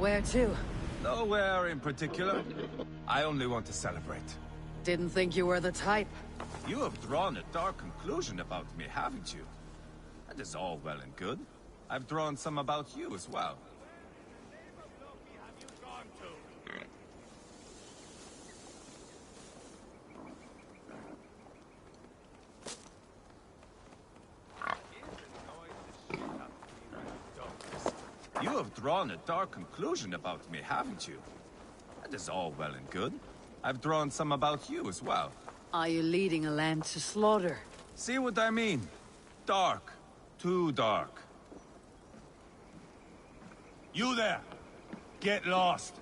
Where to? Nowhere in particular. I only want to celebrate. Didn't think you were the type. You have drawn a dark conclusion about me, haven't you? That is all well and good. I've drawn some about you as well. You have drawn a dark conclusion about me, haven't you? That is all well and good. I've drawn some about you as well. Are you leading a land to slaughter? See what I mean? Dark. Too dark. You there! Get lost!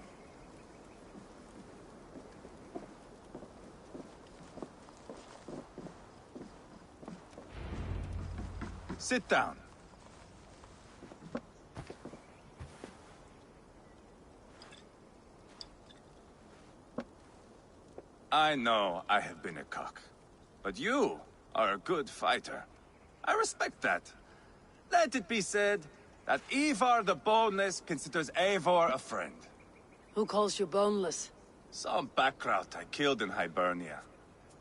Sit down. I know I have been a cock, but you are a good fighter. I respect that. Let it be said that Ivar the Boneless considers Eivor a friend. Who calls you boneless? Some backrout I killed in Hibernia.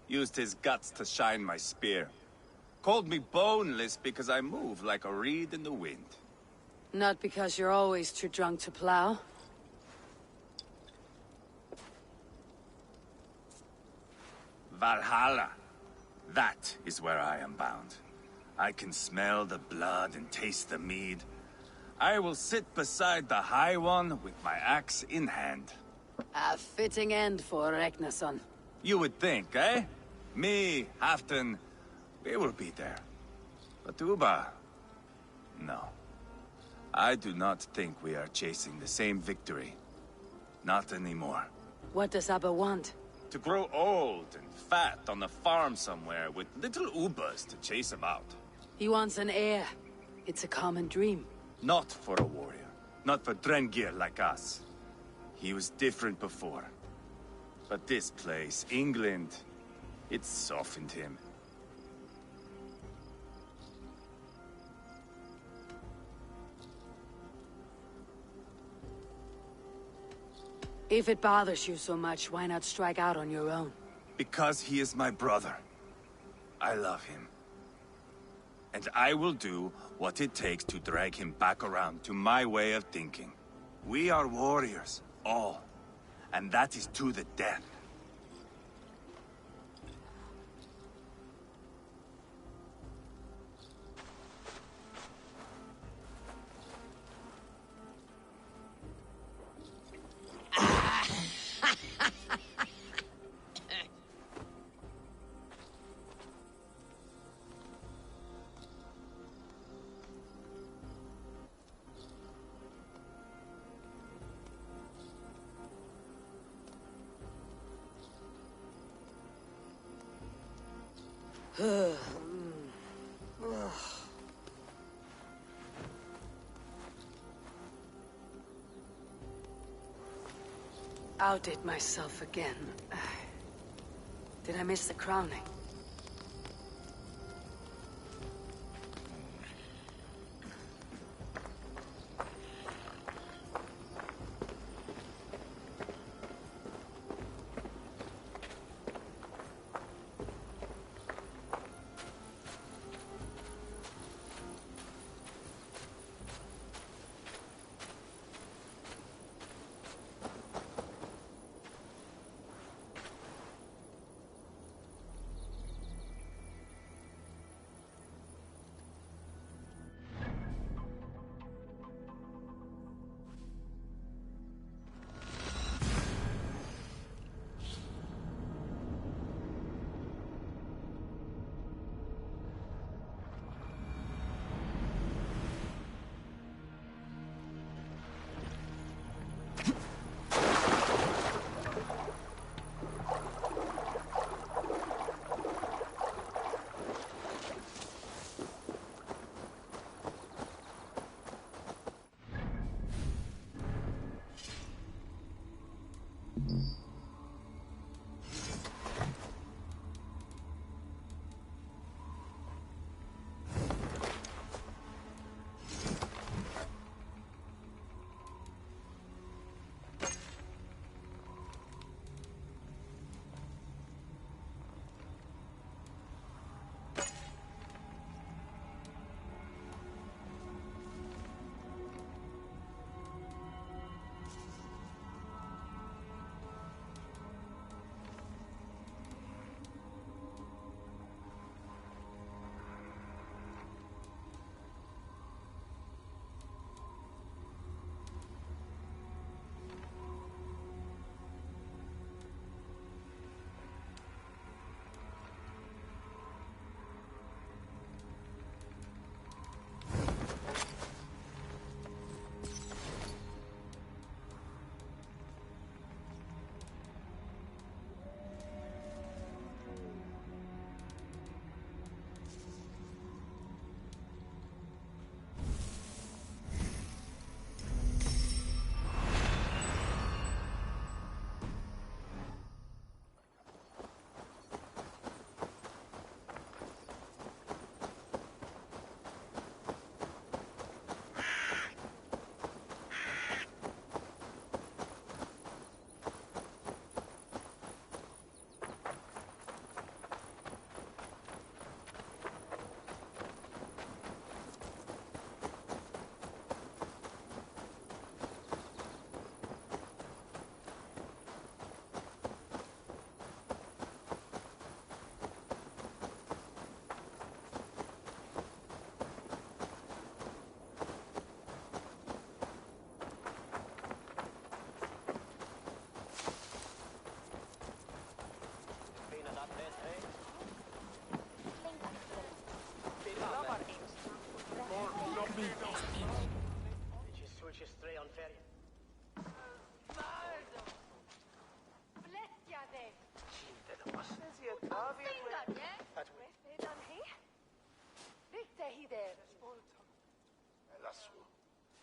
Used his guts to shine my spear. Called me boneless because I move like a reed in the wind. Not because you're always too drunk to plow? Valhalla. That is where I am bound. I can smell the blood and taste the mead. I will sit beside the High One with my axe in hand. A fitting end for Regnason. You would think, eh? Me, Halfdan, we will be there. But Uba... no. I do not think we are chasing the same victory. Not anymore. What does Abba want? To grow old and fat on a farm somewhere with little Ubas to chase about. He wants an heir. It's a common dream. Not for a warrior. Not for Drengir like us. He was different before. But this place, England, it softened him. If it bothers you so much, why not strike out on your own? Because he is my brother. I love him. And I will do what it takes to drag him back around to my way of thinking. We are warriors, all. And that is to the death. Outdid myself again. Did I miss the crowning?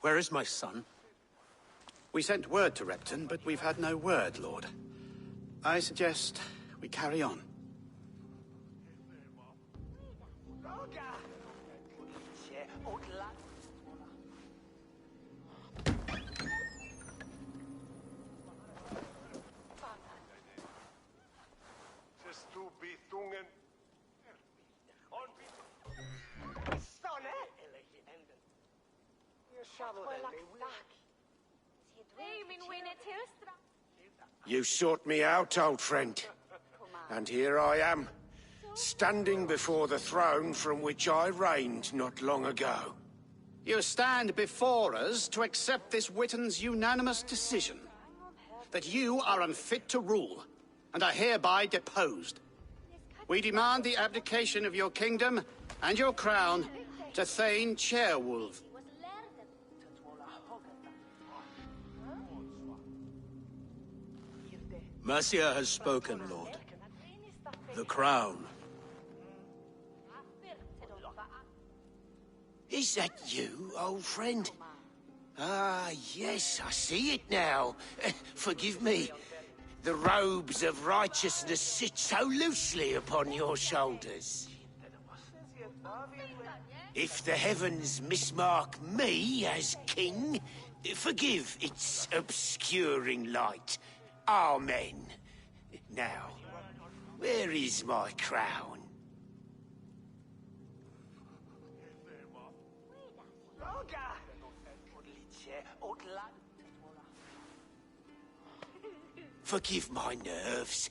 Where is my son? We sent word to Repton, but we've had no word, Lord. I suggest we carry on. You sought me out, old friend. And here I am, standing before the throne from which I reigned not long ago. You stand before us to accept this Witten's unanimous decision. That you are unfit to rule, and are hereby deposed. We demand the abdication of your kingdom and your crown to Thane Chairwolf. Mercia has spoken, Lord. The crown. Is that you, old friend? Ah, yes, I see it now. Forgive me. The robes of righteousness sit so loosely upon your shoulders. If the heavens mismark me as king, forgive its obscuring light. Amen. Now, where is my crown? Forgive my nerves.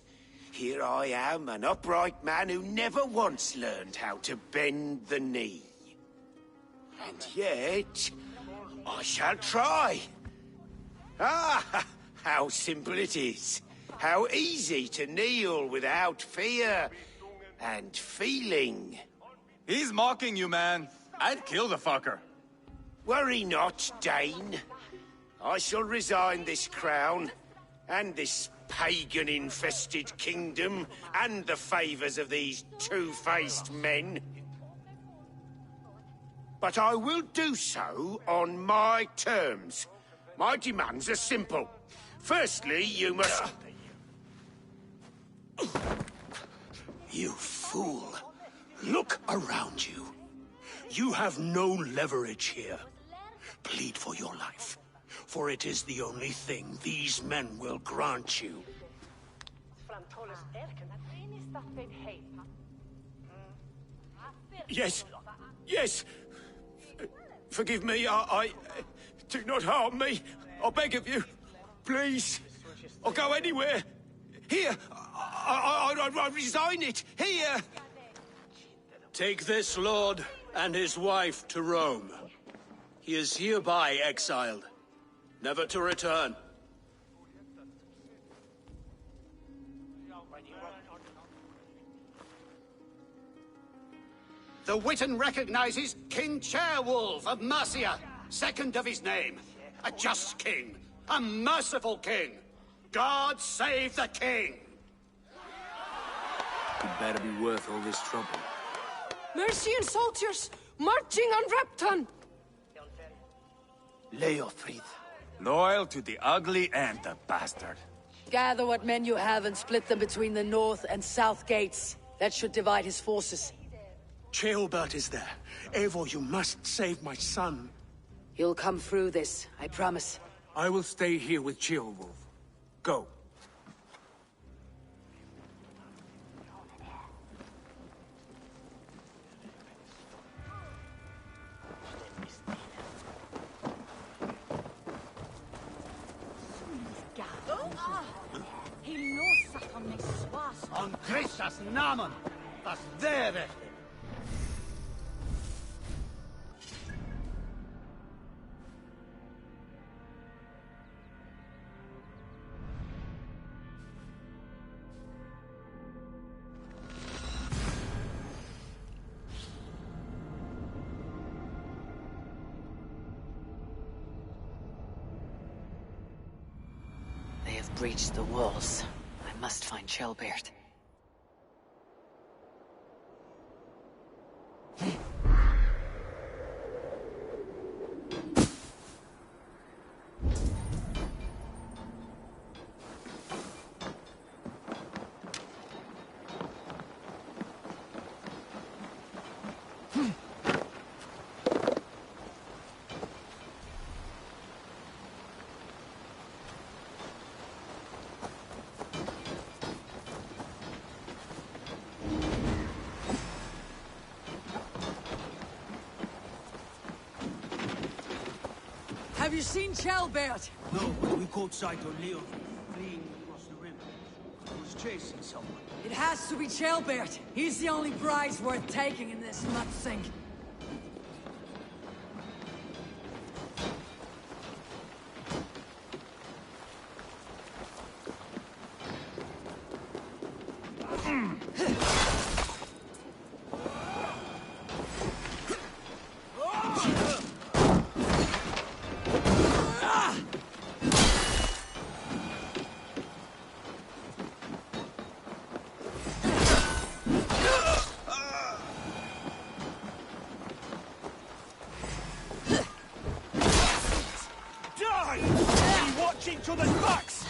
Here I am, an upright man who never once learned how to bend the knee. And yet, I shall try. Ah, how simple it is. How easy to kneel without fear and feeling. He's mocking you, man. I'd kill the fucker. Worry not, Dane. I shall resign this crown, and this pagan-infested kingdom, and the favors of these two-faced men. But I will do so on my terms. My demands are simple. Firstly, you must... You fool. Look around you. You have no leverage here. Plead for your life, for it is the only thing these men will grant you. Yes, yes. Forgive me, I... Do not harm me. I beg of you. Please. I'll go anywhere. Here. I resign it. Here. Take this lord and his wife to Rome. He is hereby exiled, never to return. The Witten recognizes King Chairwolf of Mercia, second of his name. A just king, a merciful king. God save the king! It better be worth all this trouble. Mercian soldiers marching on Repton! Leofrid. Loyal to the ugly and the bastard. Gather what men you have and split them between the north and south gates. That should divide his forces. Ceolbert is there. Eivor, you must save my son. You'll come through this, I promise. I will stay here with Ceolwulf. Go. On Christus Namen, das wäre. They have breached the walls. I must find Ceolbert. Have you seen Chelbert? No, but we caught sight of Leo fleeing across the river. He was chasing someone. It has to be Chelbert. He's the only prize worth taking in this mud sink. Each other's backs!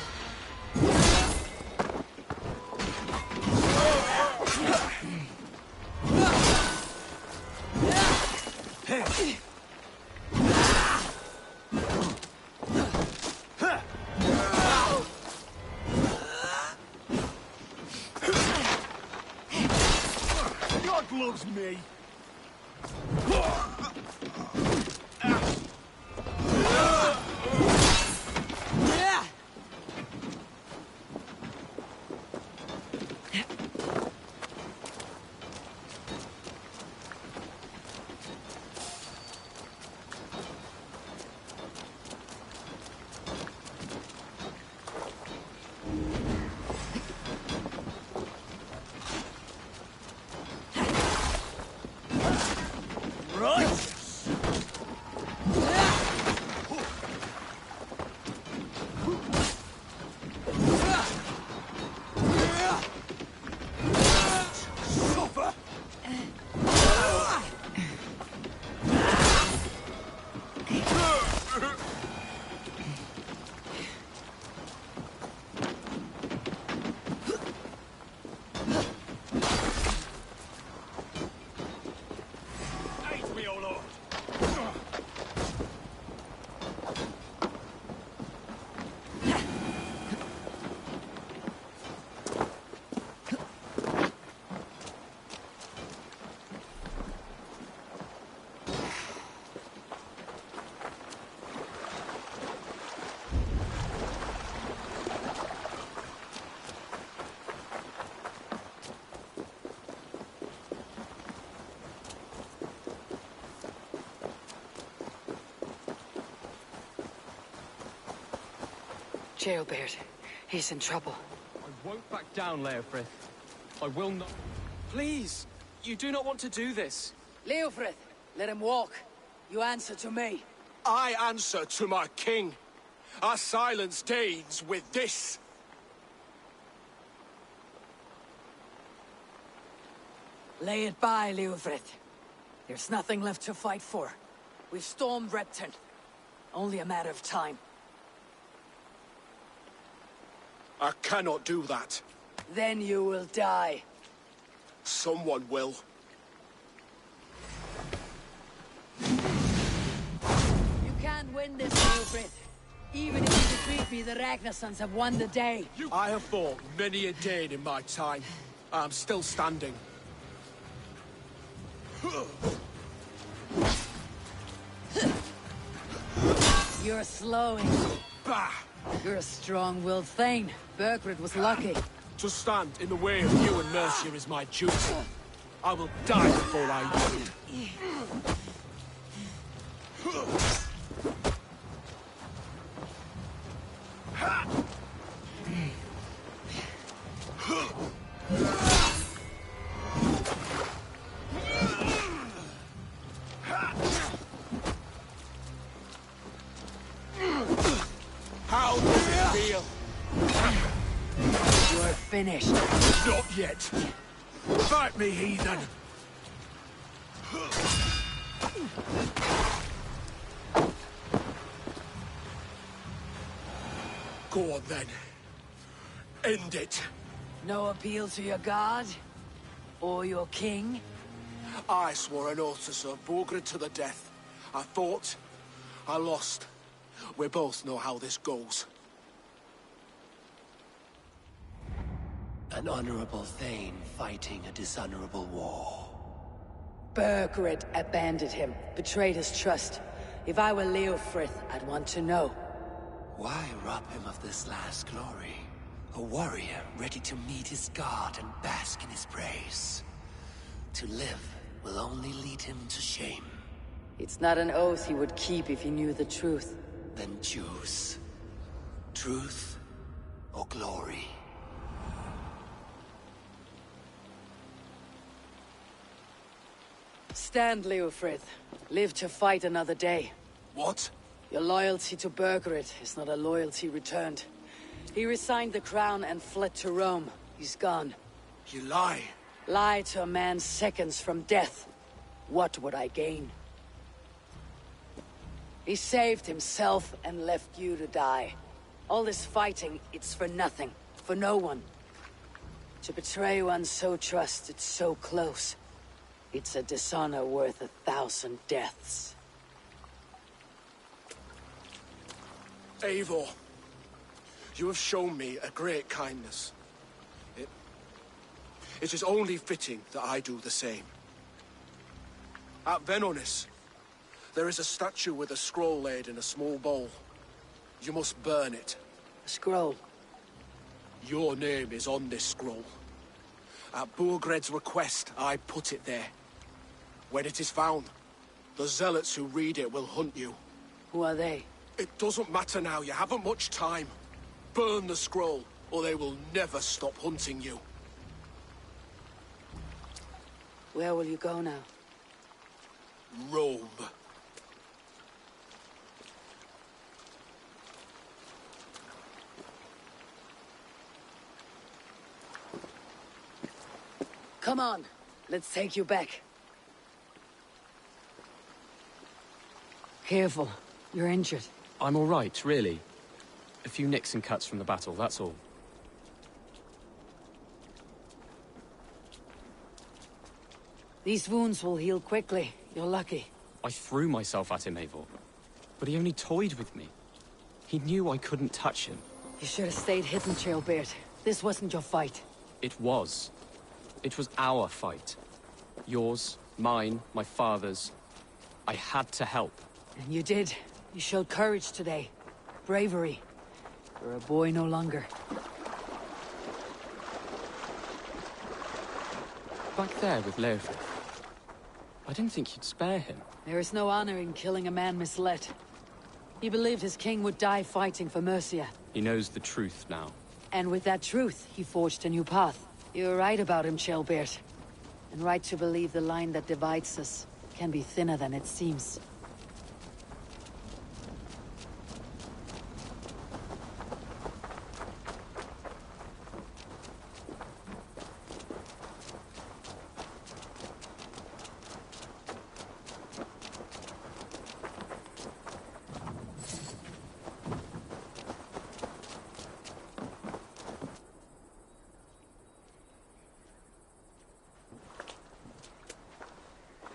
God loves me! Chelbert, he's in trouble. I won't back down, Leofrith. I will not... Please! You do not want to do this. Leofrith, let him walk. You answer to me. I answer to my king. I silence Danes with this. Lay it by, Leofrith. There's nothing left to fight for. We've stormed Repton. Only a matter of time. I cannot do that. Then you will die. Someone will. You can't win this, Leofrith. Even if you defeat me, the Ragnarsons have won the day. I have fought many a Dane in my time. I'm still standing. You're slowing. Bah! You're a strong-willed Thane. Bergred was lucky. To stand in the way of you and Mercia is my duty. I will die before I yield. How does it feel? You're finished. Not yet. Fight me, heathen! Go on, then. End it. No appeal to your god? Or your king? I swore an oath to serve Borgred to the death. I fought. I lost. We both know how this goes. An honorable Thane fighting a dishonorable war. Bergred abandoned him, betrayed his trust. If I were Leofrith, I'd want to know. Why rob him of this last glory? A warrior ready to meet his god and bask in his praise. To live will only lead him to shame. It's not an oath he would keep if he knew the truth. Then choose. Truth or glory. Stand, Leofrith. Live to fight another day. What? Your loyalty to Burgred is not a loyalty returned. He resigned the crown and fled to Rome. He's gone. You lie. Lie to a man seconds from death. What would I gain? He saved himself and left you to die. All this fighting, it's for nothing. For no one. To betray one so trusted, so close. It's a dishonor worth 1,000 deaths. Eivor, you have shown me a great kindness. It is only fitting that I do the same. At Venonis, there is a statue with a scroll laid in a small bowl. You must burn it. A scroll. Your name is on this scroll. At Burgred's request, I put it there. When it is found, the zealots who read it will hunt you. Who are they? It doesn't matter now, you haven't much time. Burn the scroll, or they will never stop hunting you. Where will you go now? Rome. Come on, let's take you back. Careful, you're injured. I'm all right, really. A few nicks and cuts from the battle, that's all. These wounds will heal quickly. You're lucky. I threw myself at him, Eivor. But he only toyed with me. He knew I couldn't touch him. You should have stayed hidden, Trailbeard. This wasn't your fight. It was. It was our fight. Yours, mine, my father's. I had to help. And you did. You showed courage today. Bravery. You're a boy no longer. Back there with Leofrith. I didn't think you'd spare him. There is no honor in killing a man misled. He believed his king would die fighting for Mercia. He knows the truth now. And with that truth, he forged a new path. You were right about him, Trailbeard. And right to believe the line that divides us can be thinner than it seems.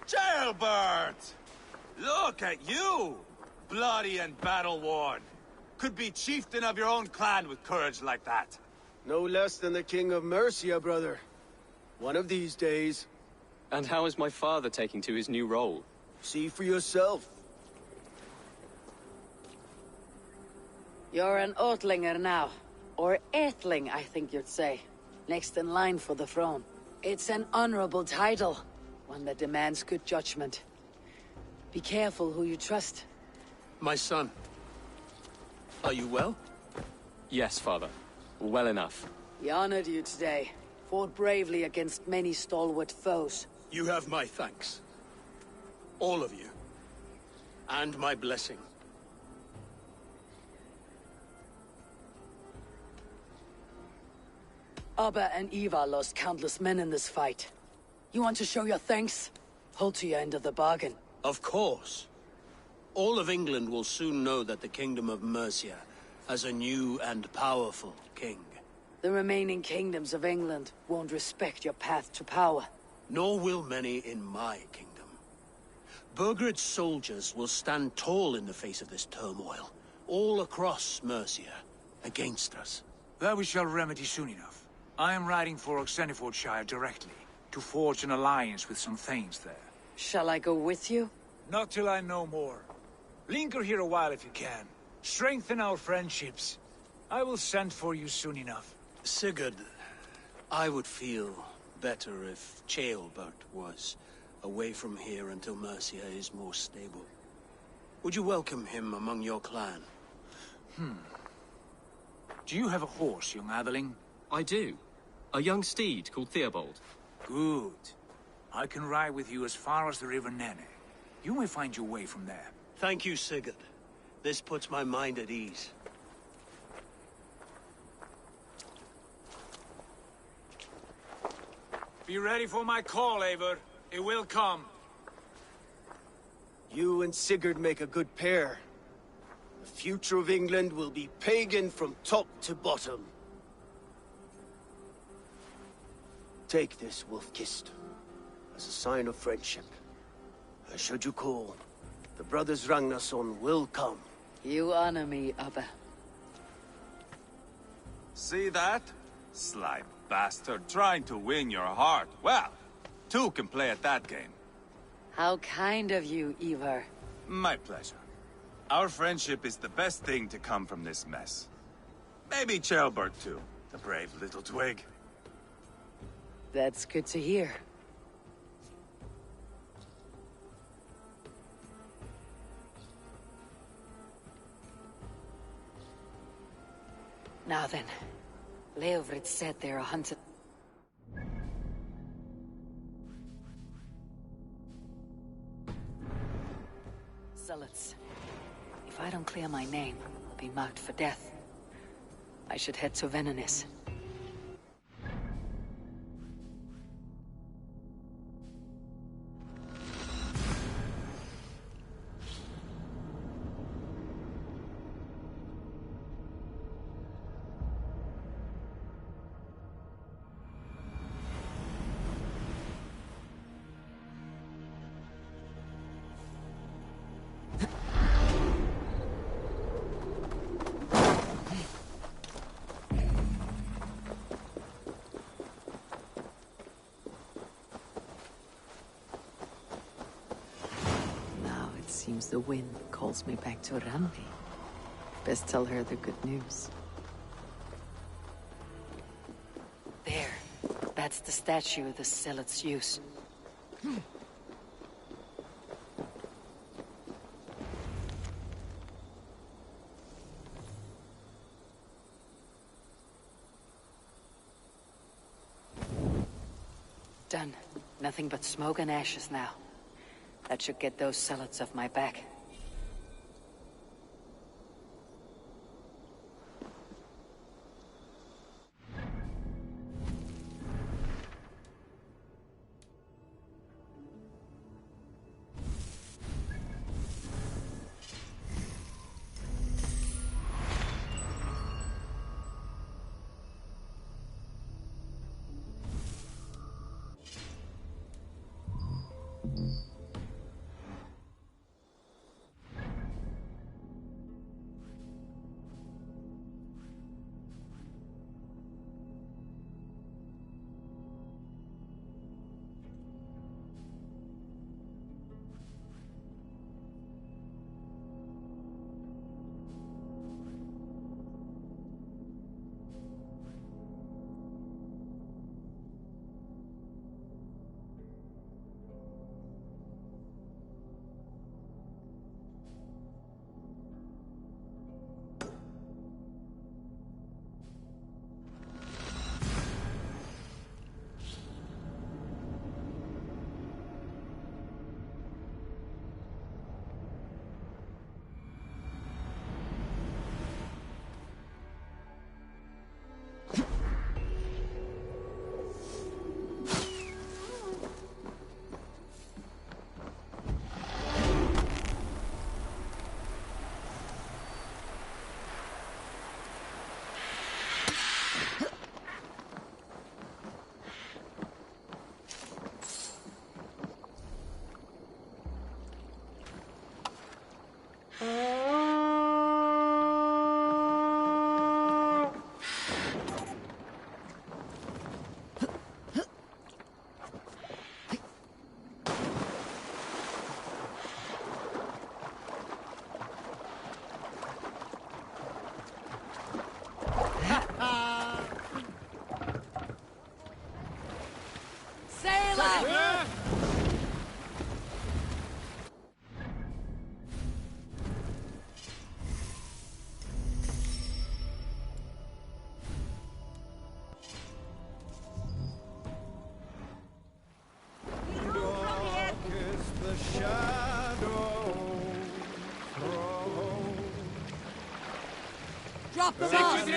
Jailbird! Look at you! Bloody and battle-worn. Could be chieftain of your own clan with courage like that. No less than the King of Mercia, brother. One of these days. And how is my father taking to his new role? See for yourself. You're an Oatlinger now. Or Aethling, I think you'd say. Next in line for the throne. It's an honorable title. One that demands good judgment. Be careful who you trust. My son. Are you well? Yes, father. Well enough. He honored you today. Fought bravely against many stalwart foes. You have my thanks. All of you. And my blessing. Abba and Eva lost countless men in this fight. You want to show your thanks? Hold to your end of the bargain. Of course. All of England will soon know that the Kingdom of Mercia has a new and powerful king. The remaining kingdoms of England won't respect your path to power. Nor will many in my kingdom. Burgred's soldiers will stand tall in the face of this turmoil, all across Mercia, against us. That we shall remedy soon enough. I am riding for Oxenfordshire directly, to forge an alliance with some thanes there. Shall I go with you? Not till I know more. Linger here a while if you can. Strengthen our friendships. I will send for you soon enough. Sigurd, I would feel better if Ceolbert was away from here until Mercia is more stable. Would you welcome him among your clan? Do you have a horse, young atheling? I do. A young steed called Theobald. Good. I can ride with you as far as the River Nene. You may find your way from there. Thank you, Sigurd. This puts my mind at ease. Be ready for my call, Eivor. It will come. You and Sigurd make a good pair. The future of England will be pagan from top to bottom. Take this, Wolf-Kissed, as a sign of friendship. And should you call, the brothers Ragnarsson will come. You honor me, Abba. See that? Sly bastard trying to win your heart. Well, two can play at that game. How kind of you, Ivar. My pleasure. Our friendship is the best thing to come from this mess. Maybe Ceolbert too, the brave little twig. That's good to hear. Now then, Leofrid said they're a hunted... Zealots. If I don't clear my name, I'll be marked for death. I should head to Venenis. Seems the wind calls me back to Randi. Best tell her the good news. There. That's the statue the zealots use. Done. Nothing but smoke and ashes now. That should get those zealots off my back. Drop the bomb!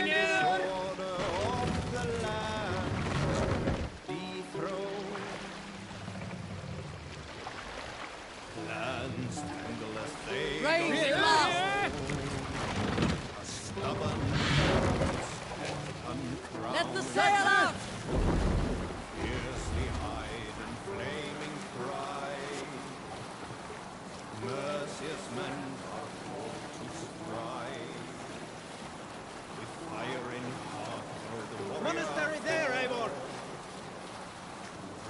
Raise it up! Let the sail out! Fiercely hide and flaming cry. Mercious men are called to strive. With fire in heart for the warrior. Monastery there, Eivor!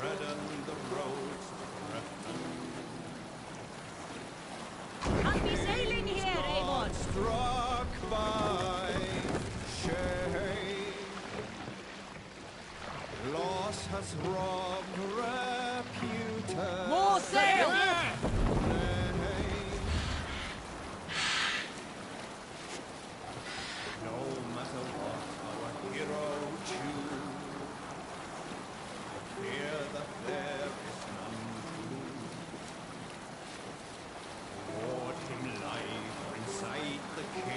Redden the roads of Happy sailing here, Eivor! struck by shame. Loss has robbed reputation. More sail! No matter what our hero choose, I fear that there is none to lose. Award him life inside the cave.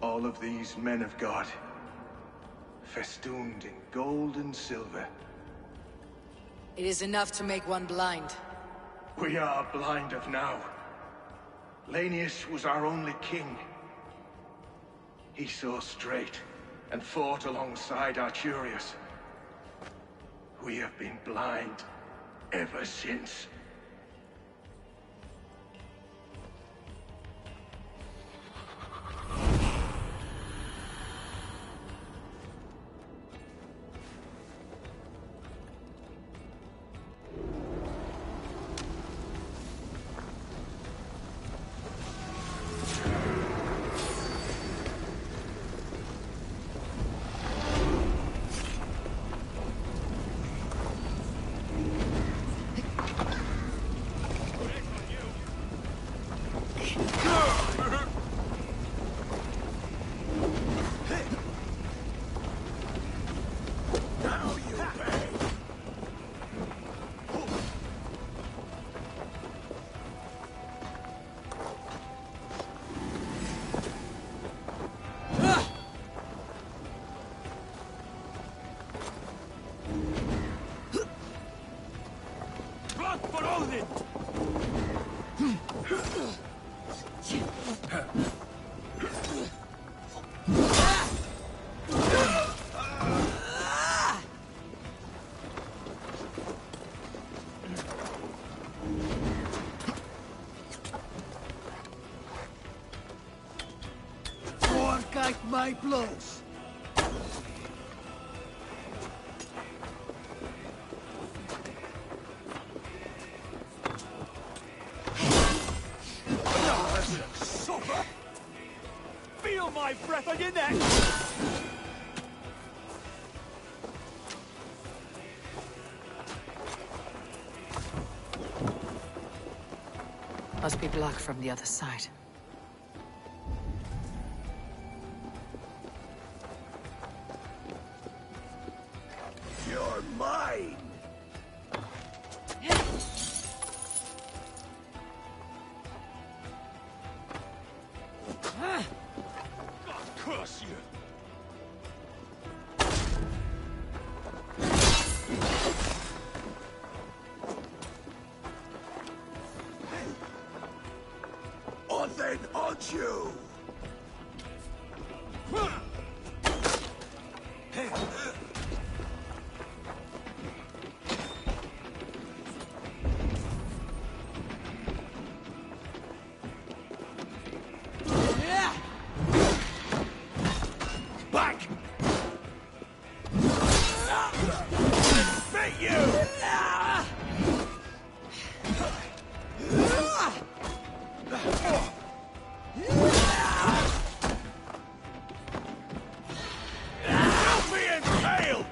All of these men of God, festooned in gold and silver. It is enough to make one blind. We are blind of now. Lanius was our only king. He saw straight and fought alongside Arturius. We have been blind ever since. My blows. Feel my breath on your neck! Must be blocked from the other side. You're mine! God curse you! Or then aren't you? Back! Beat you! You'll be impaled!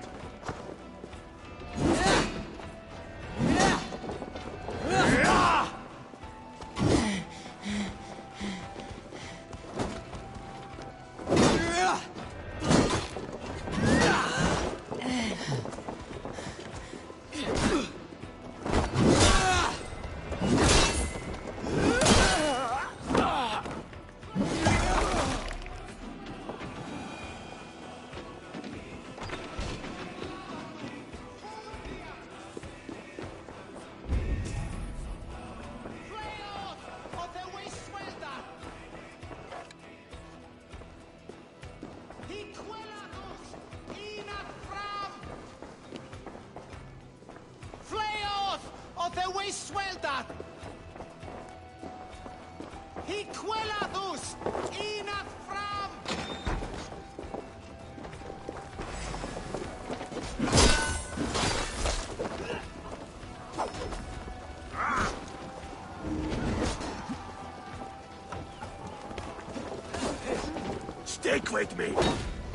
Stick with me!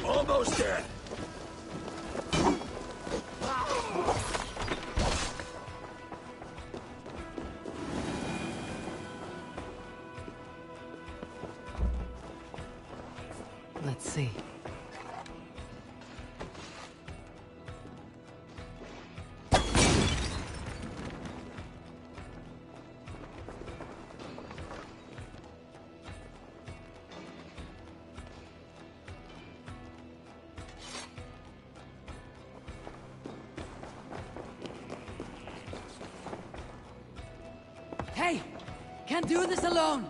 Almost there! Let's see. Hey! Can't do this alone!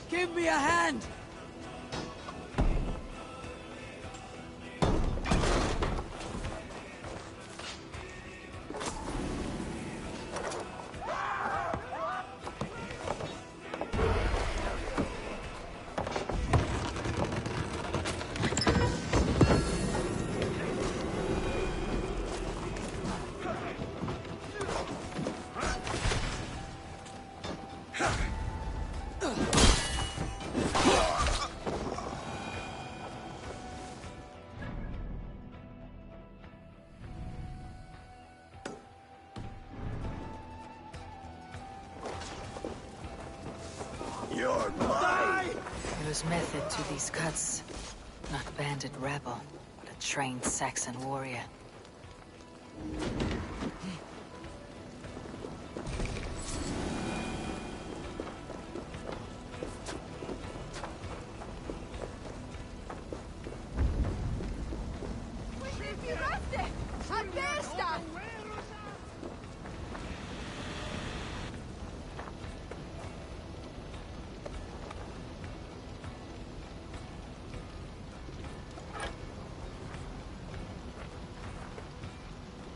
Give me a hand! You're mine! There's method to these cuts. Not bandit rebel, but a trained Saxon warrior.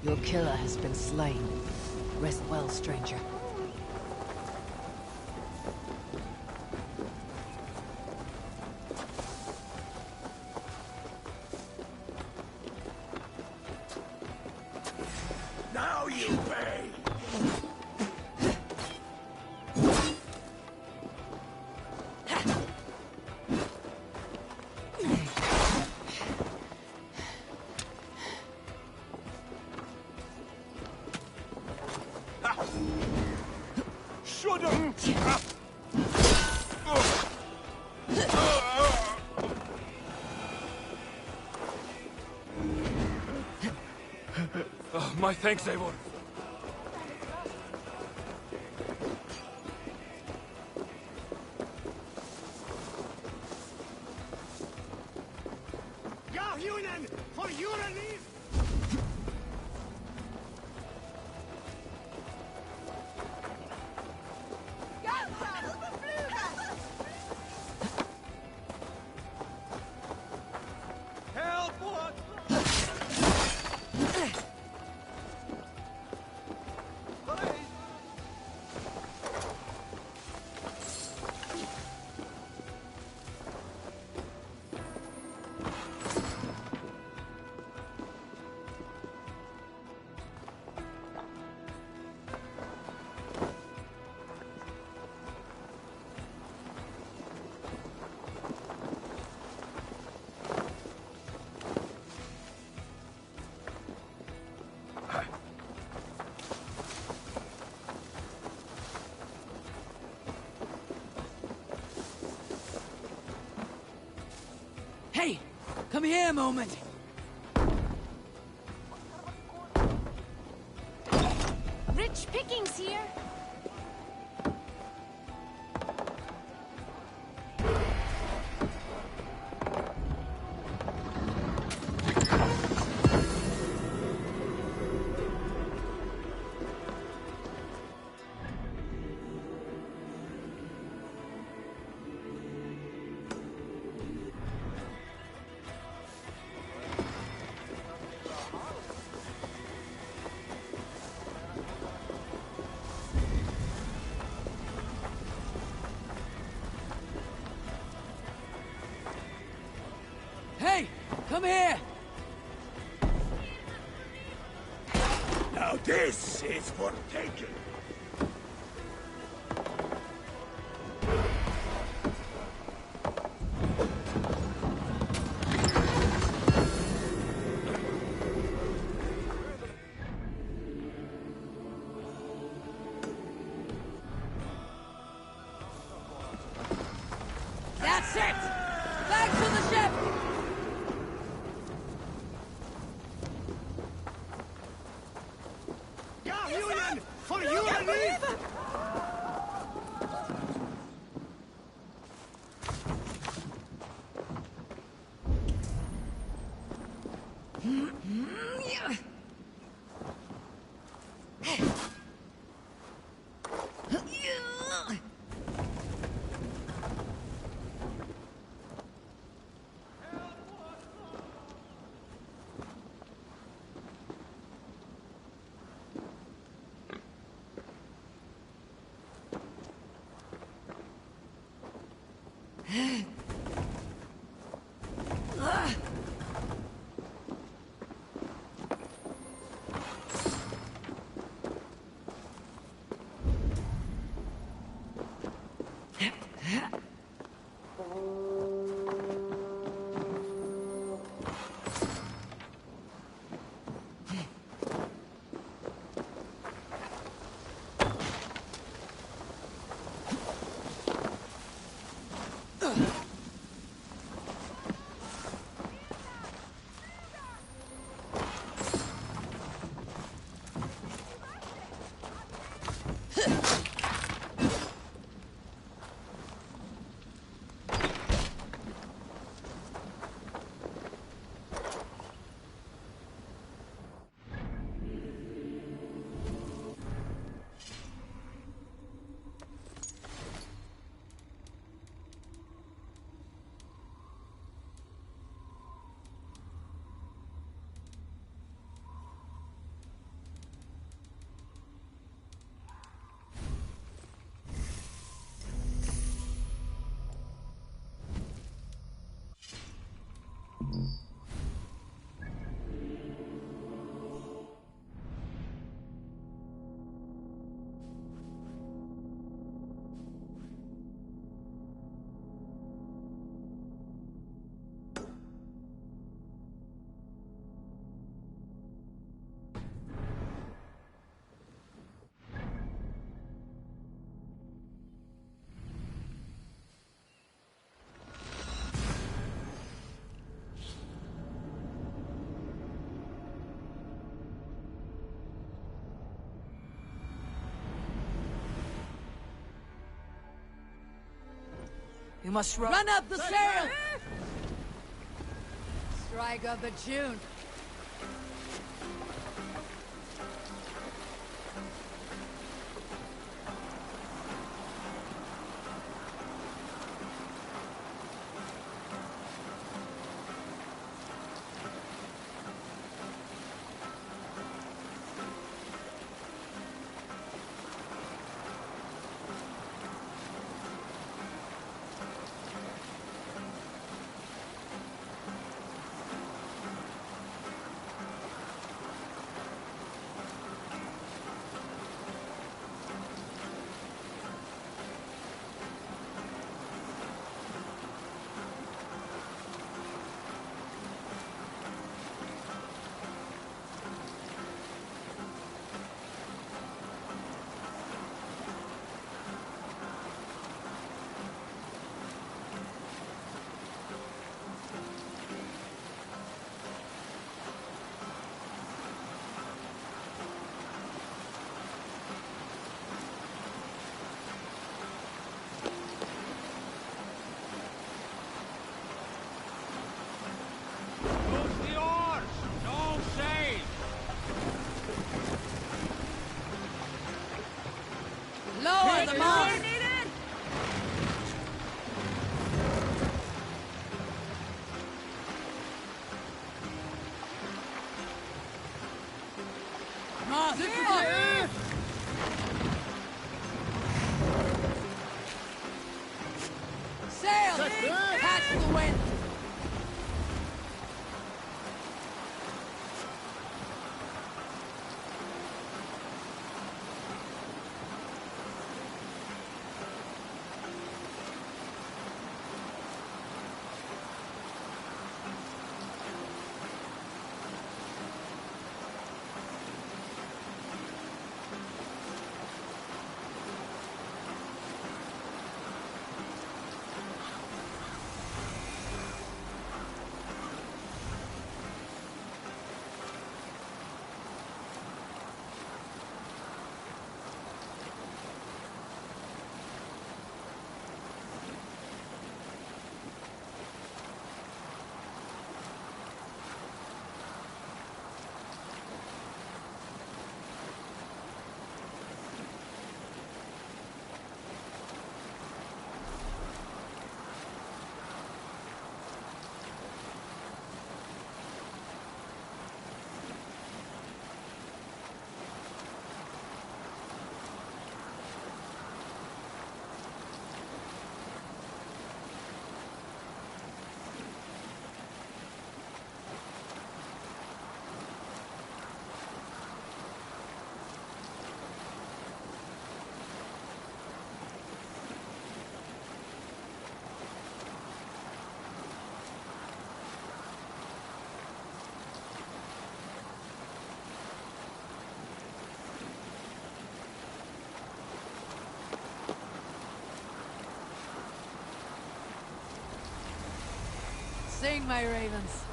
Your killer has been slain. Rest well, stranger. Now you pay! Oh, my thanks, Eivor. For your relief! Hey! Come here a moment! Rich pickings here. Come here! Now this is for taking. That's it! Back to the ship! Union! For unity! You must run up the sail! Strike up a tune. Lower the mast! Mast! Up! Sail! Catch the wind! morning, my ravens.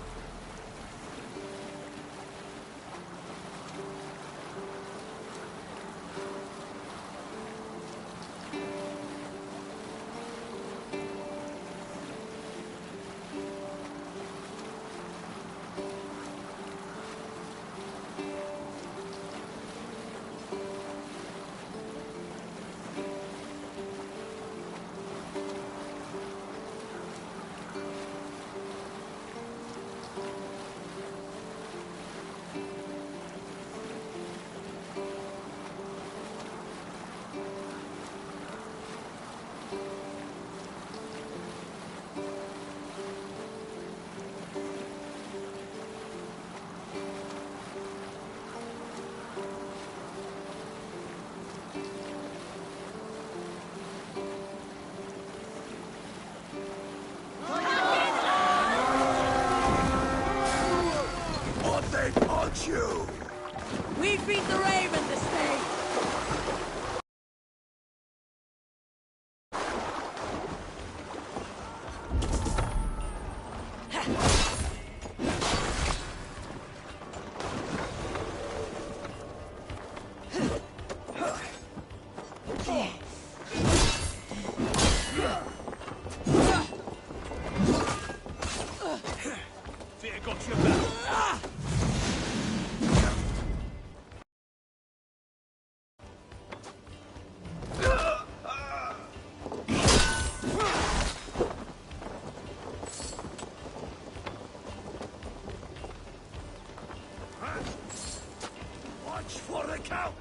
You! We feed the raven this day! Fear got your back. Watch for the count!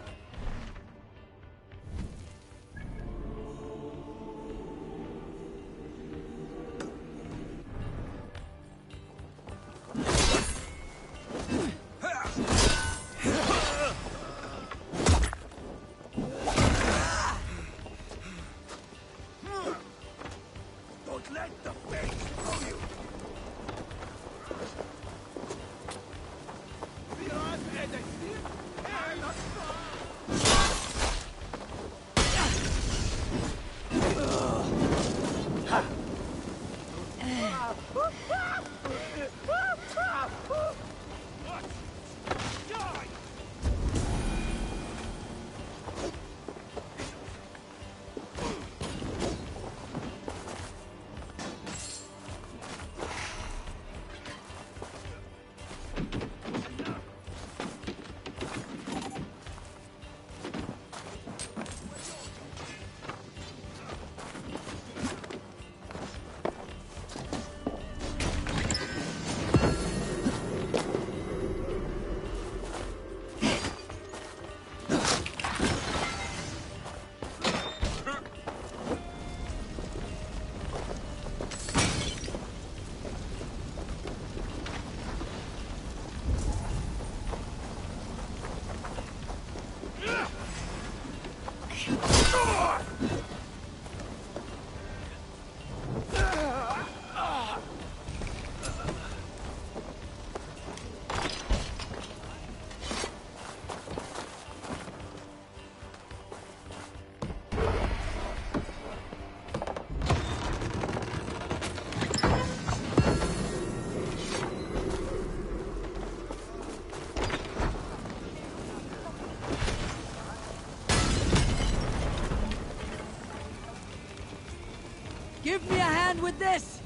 Don't let the face throw you! Give me a hand with this!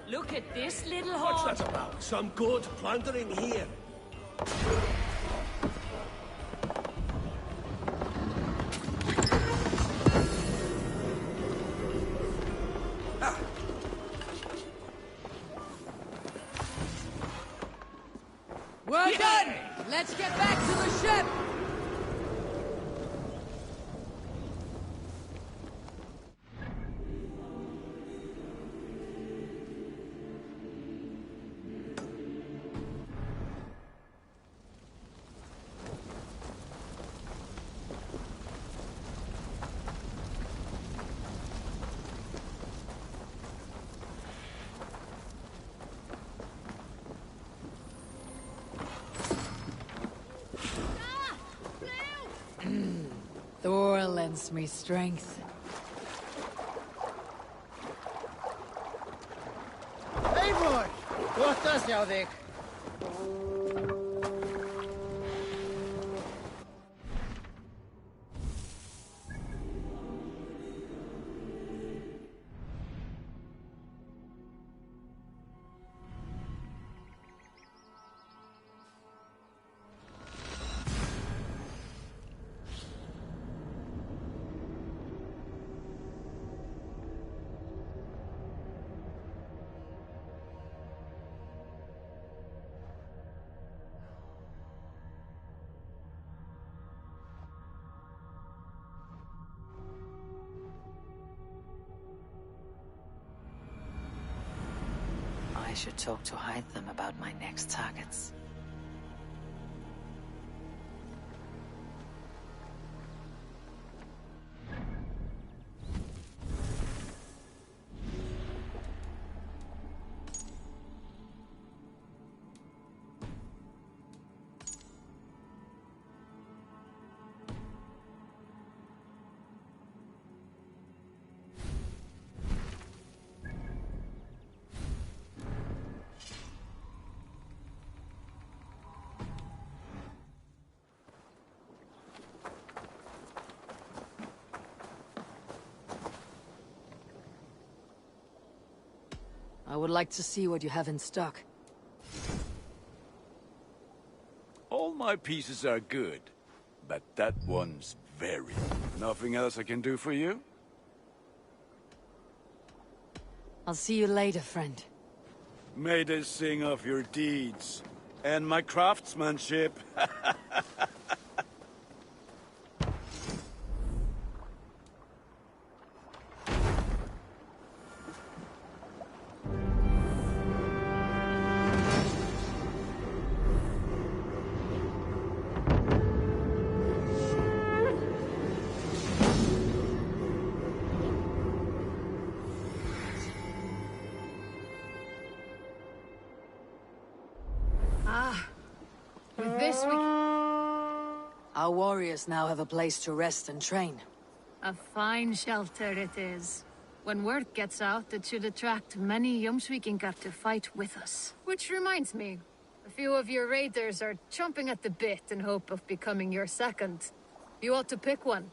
Look at this little hole. What's that about? Some good plundering here. We're done! Let's get back to the ship! gives me strength. Eivor! Gott hjá þig. I should talk to Hytham about my next targets. I would like to see what you have in stock. All my pieces are good, but that one's very. Nothing else I can do for you? I'll see you later, friend. May they sing of your deeds and my craftsmanship. With this we... Our warriors now have a place to rest and train. A fine shelter it is. When word gets out, it should attract many Jomsvikingar to fight with us. Which reminds me, a few of your raiders are chomping at the bit in hope of becoming your second. You ought to pick one.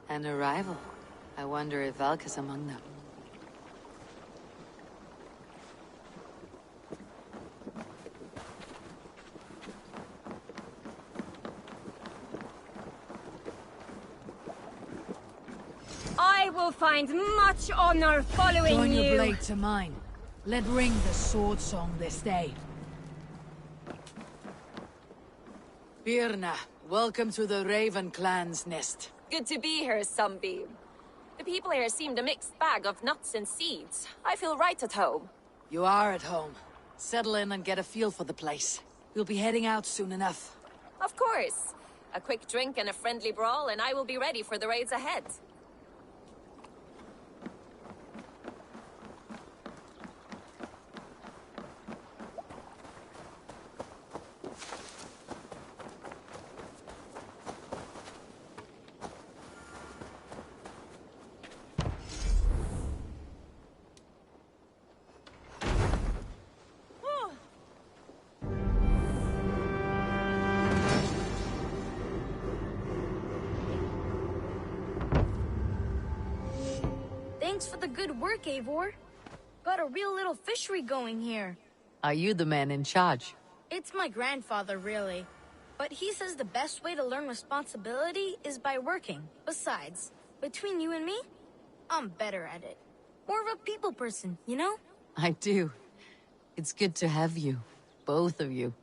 An arrival. I wonder if Valka's among them. I will find much honor following Join you. your blade to mine. Let ring the sword song this day. Birna, welcome to the Raven clan's nest. Good to be here, Sunbeam. The people here seemed a mixed bag of nuts and seeds. I feel right at home. You are at home. Settle in and get a feel for the place. We'll be heading out soon enough. Of course. A quick drink and a friendly brawl, and I will be ready for the raids ahead. Thanks for the good work, Eivor. Got a real little fishery going here. Are you the man in charge? It's my grandfather, really. But he says the best way to learn responsibility is by working. Besides, between you and me, I'm better at it. More of a people person, you know? I do. It's good to have you. Both of you.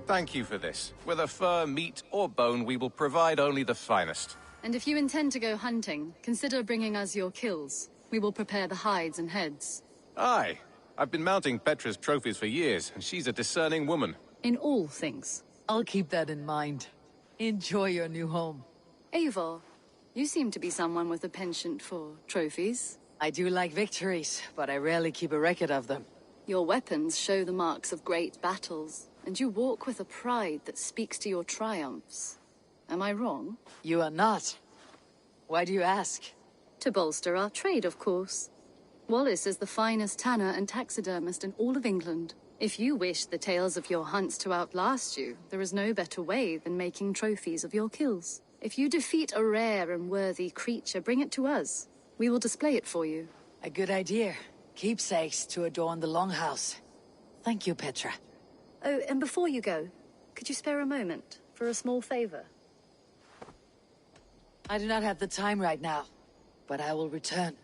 Thank you for this. Whether fur, meat, or bone, we will provide only the finest. And if you intend to go hunting, consider bringing us your kills. We will prepare the hides and heads. Aye. I've been mounting Petra's trophies for years, and she's a discerning woman. In all things. I'll keep that in mind. Enjoy your new home. Eivor, you seem to be someone with a penchant for trophies. I do like victories, but I rarely keep a record of them. Your weapons show the marks of great battles, and you walk with a pride that speaks to your triumphs. Am I wrong? You are not. Why do you ask? To bolster our trade, of course. Wallace is the finest tanner and taxidermist in all of England. If you wish the tales of your hunts to outlast you, there is no better way than making trophies of your kills. If you defeat a rare and worthy creature, bring it to us. We will display it for you. A good idea. Keepsakes to adorn the longhouse. Thank you, Petra. Oh, and before you go, could you spare a moment for a small favor? I do not have the time right now, but I will return.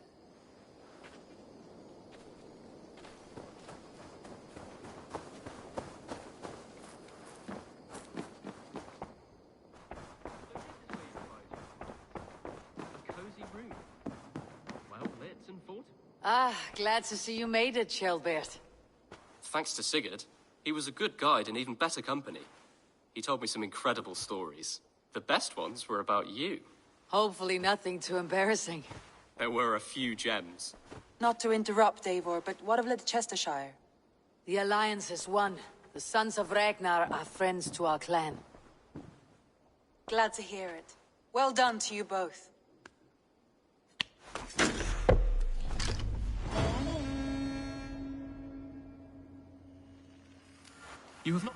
Ah, glad to see you made it, Shelbert. Thanks to Sigurd. He was a good guide and even better company. He told me some incredible stories. The best ones were about you. Hopefully nothing too embarrassing. There were a few gems. Not to interrupt, Eivor, but what of Leicestershire? The Alliance is won. The Sons of Ragnar are friends to our clan. Glad to hear it. Well done to you both. You have not...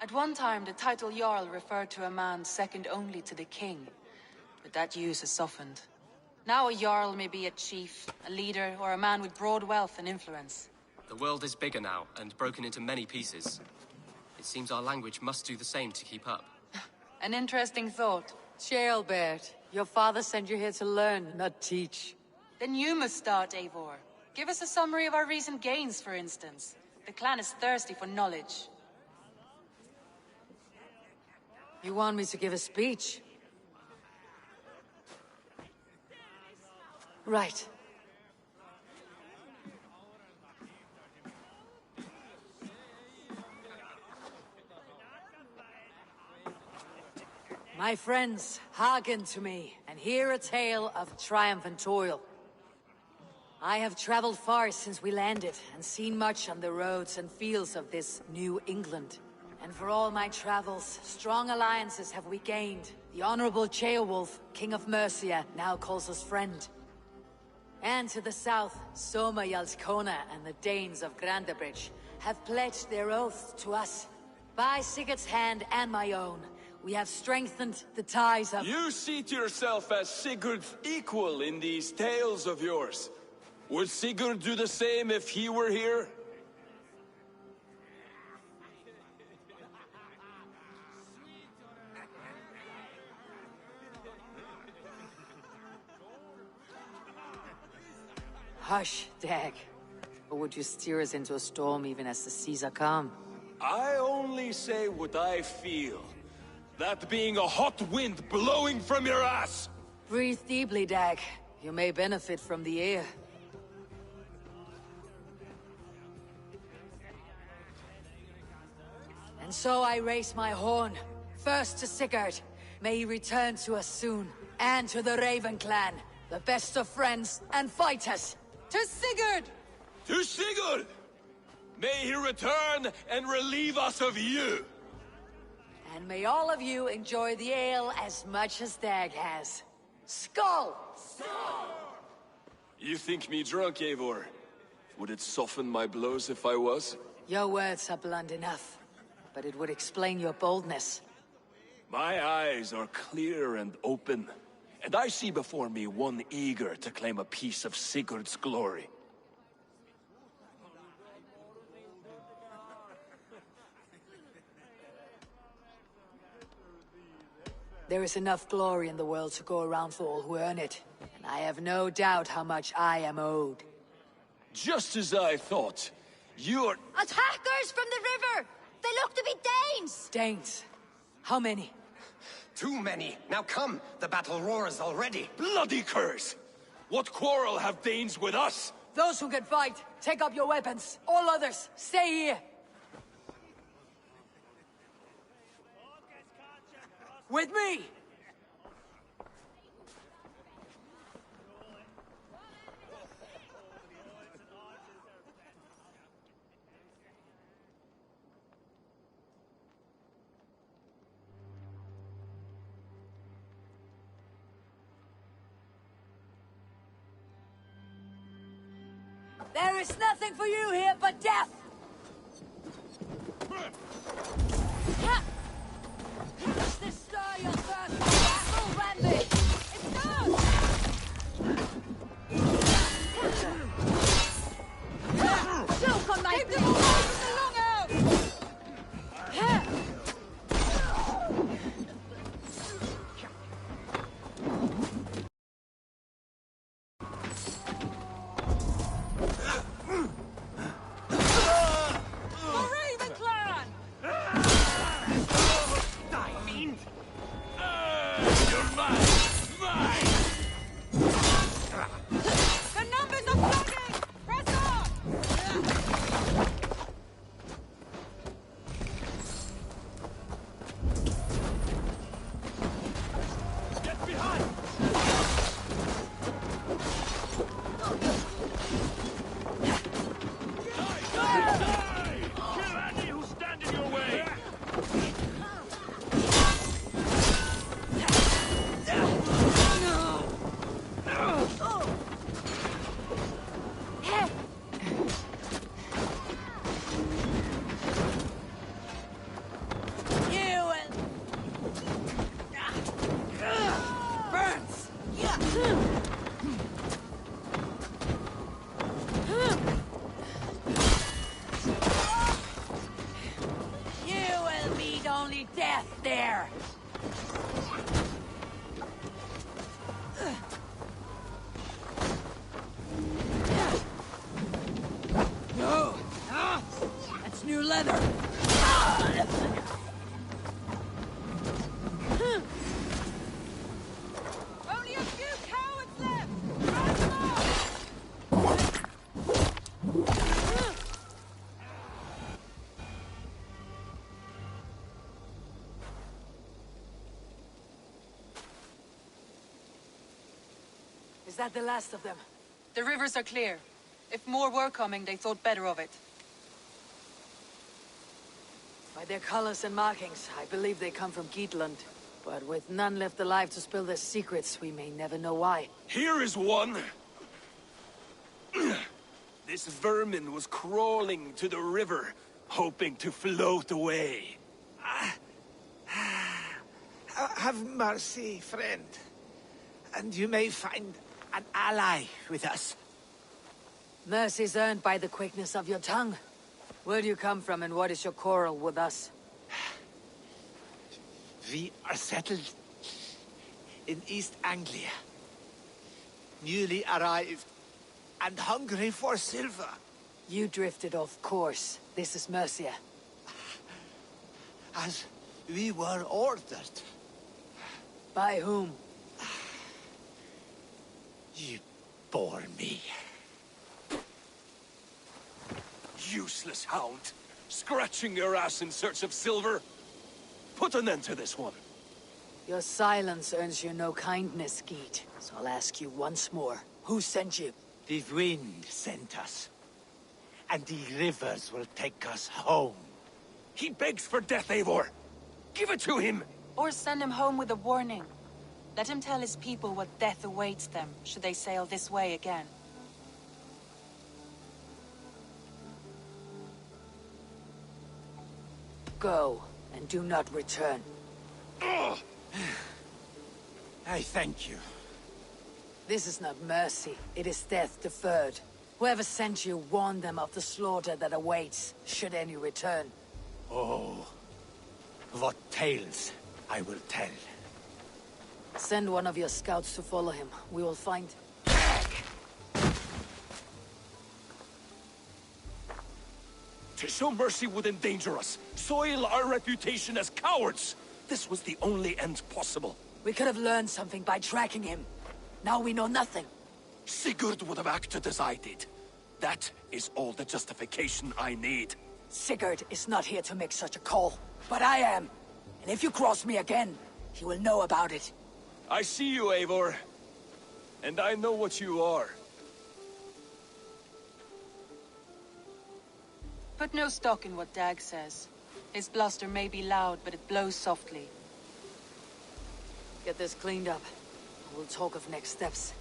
At one time, the title Jarl referred to a man second only to the king, but that use has softened. Now a Jarl may be a chief, a leader, or a man with broad wealth and influence. The world is bigger now, and broken into many pieces. It seems our language must do the same to keep up. An interesting thought. Shelbert, your father sent you here to learn, not teach. Then you must start, Eivor. Give us a summary of our recent gains, for instance. The clan is thirsty for knowledge. You want me to give a speech? Right. My friends, hearken to me, and hear a tale of triumph and toil. I have traveled far since we landed, and seen much on the roads and fields of this New England. And for all my travels, strong alliances have we gained. The Honorable Ceolwulf, King of Mercia, now calls us friend. And to the south, Soma Jarlskona and the Danes of Grandabridge have pledged their oath to us. By Sigurd's hand and my own, we have strengthened the ties of... You see to yourself as Sigurd's equal in these tales of yours. Would Sigurd do the same if he were here? Hush, Dag. Or would you steer us into a storm even as the seas are calm? I only say what I feel. That being a hot wind blowing from your ass! Breathe deeply, Dag. You may benefit from the air. And so I raise my horn, first to Sigurd. May he return to us soon. And to the Raven clan, the best of friends and fighters. To Sigurd! To Sigurd! May he return and relieve us of you! And may all of you enjoy the ale as much as Dag has. Skull! You think me drunk, Eivor? Would it soften my blows if I was? Your words are blunt enough, but it would explain your boldness. My eyes are clear and open, and I see before me one eager to claim a piece of Sigurd's glory. There is enough glory in the world to go around for all who earn it, and I have no doubt how much I am owed. Just as I thought. You're... Attackers from the river! They look to be Danes! Danes? How many? Too many. Now come, the battle roars already. Bloody curse! What quarrel have Danes with us? Those who can fight, take up your weapons. All others, stay here. With me! There is nothing for you here but death! Does this stir your first battle, Randy? It does! Choke on my Keep them away from the longhouse! Death there! No! That's new leather! Only a few cowards left! Round them off! Is that the last of them? The rivers are clear. If more were coming, they thought better of it. By their colors and markings, I believe they come from Geatland. But with none left alive to spill their secrets, we may never know why. Here is one! This vermin was crawling to the river, hoping to float away. Have mercy, friend. And you may find an ally with us. Mercy's earned by the quickness of your tongue. Where do you come from and what is your quarrel with us? We are settled in East Anglia. Newly arrived and hungry for silver. You drifted off course. This is Mercia. As we were ordered. By whom? You bore me. Useless hound. scratching your ass in search of silver. Put an end to this one. Your silence earns you no kindness, Geet. So I'll ask you once more. Who sent you? The wind sent us. And the rivers will take us home. He begs for death, Eivor. Give it to him! Or send him home with a warning. Let him tell his people what death awaits them, should they sail this way again. Go, and do not return. I thank you. This is not mercy, it is death deferred. Whoever sent you warned them of the slaughter that awaits, should any return. Oh, what tales I will tell. Send one of your scouts to follow him. We will find... To show mercy would endanger us, soil our reputation as cowards. This was the only end possible. We could have learned something by tracking him. Now we know nothing. Sigurd would have acted as I did. That is all the justification I need. Sigurd is not here to make such a call, but I am. And if you cross me again, he will know about it. I see you, Eivor. And I know what you are. Put no stock in what Dag says. His bluster may be loud, but it blows softly. Get this cleaned up. We'll talk of next steps.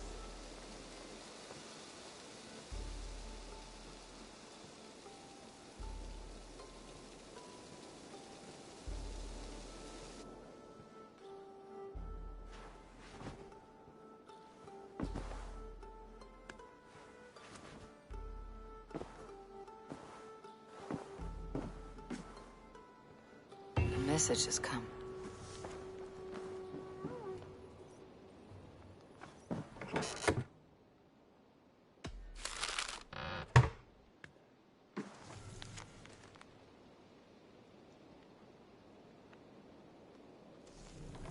The message has come.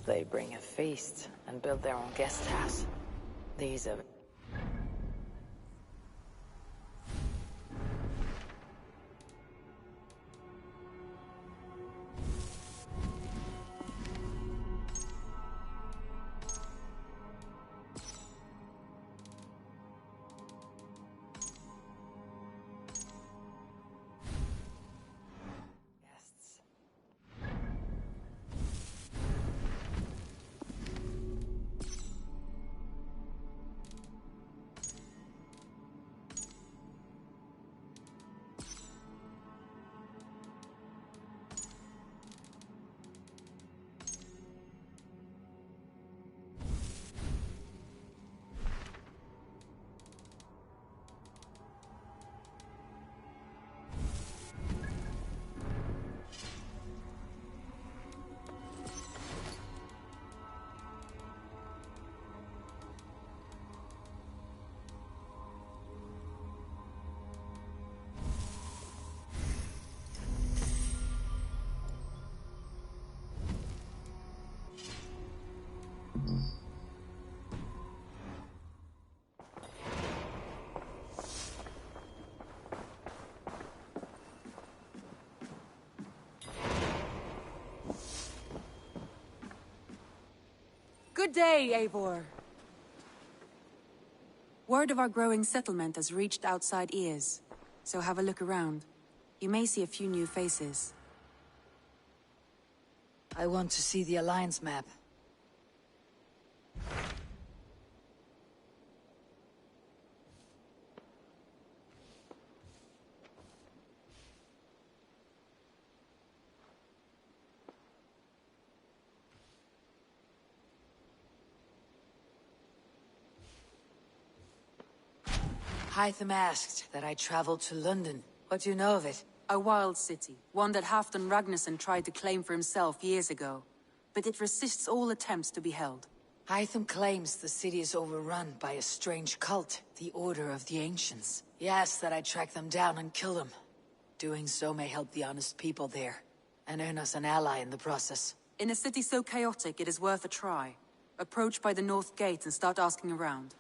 They bring a feast and build their own guest house. These are... Good day, Eivor. Word of our growing settlement has reached outside ears, so have a look around. You may see a few new faces. I want to see the Alliance map. Hytham asked that I traveled to London. What do you know of it? A wild city, one that Halfdan Ragnarsson tried to claim for himself years ago. But it resists all attempts to be held. Hytham claims the city is overrun by a strange cult, the Order of the Ancients. He asks that I track them down and kill them. Doing so may help the honest people there, and earn us an ally in the process. In a city so chaotic, it is worth a try. Approach by the North Gate and start asking around.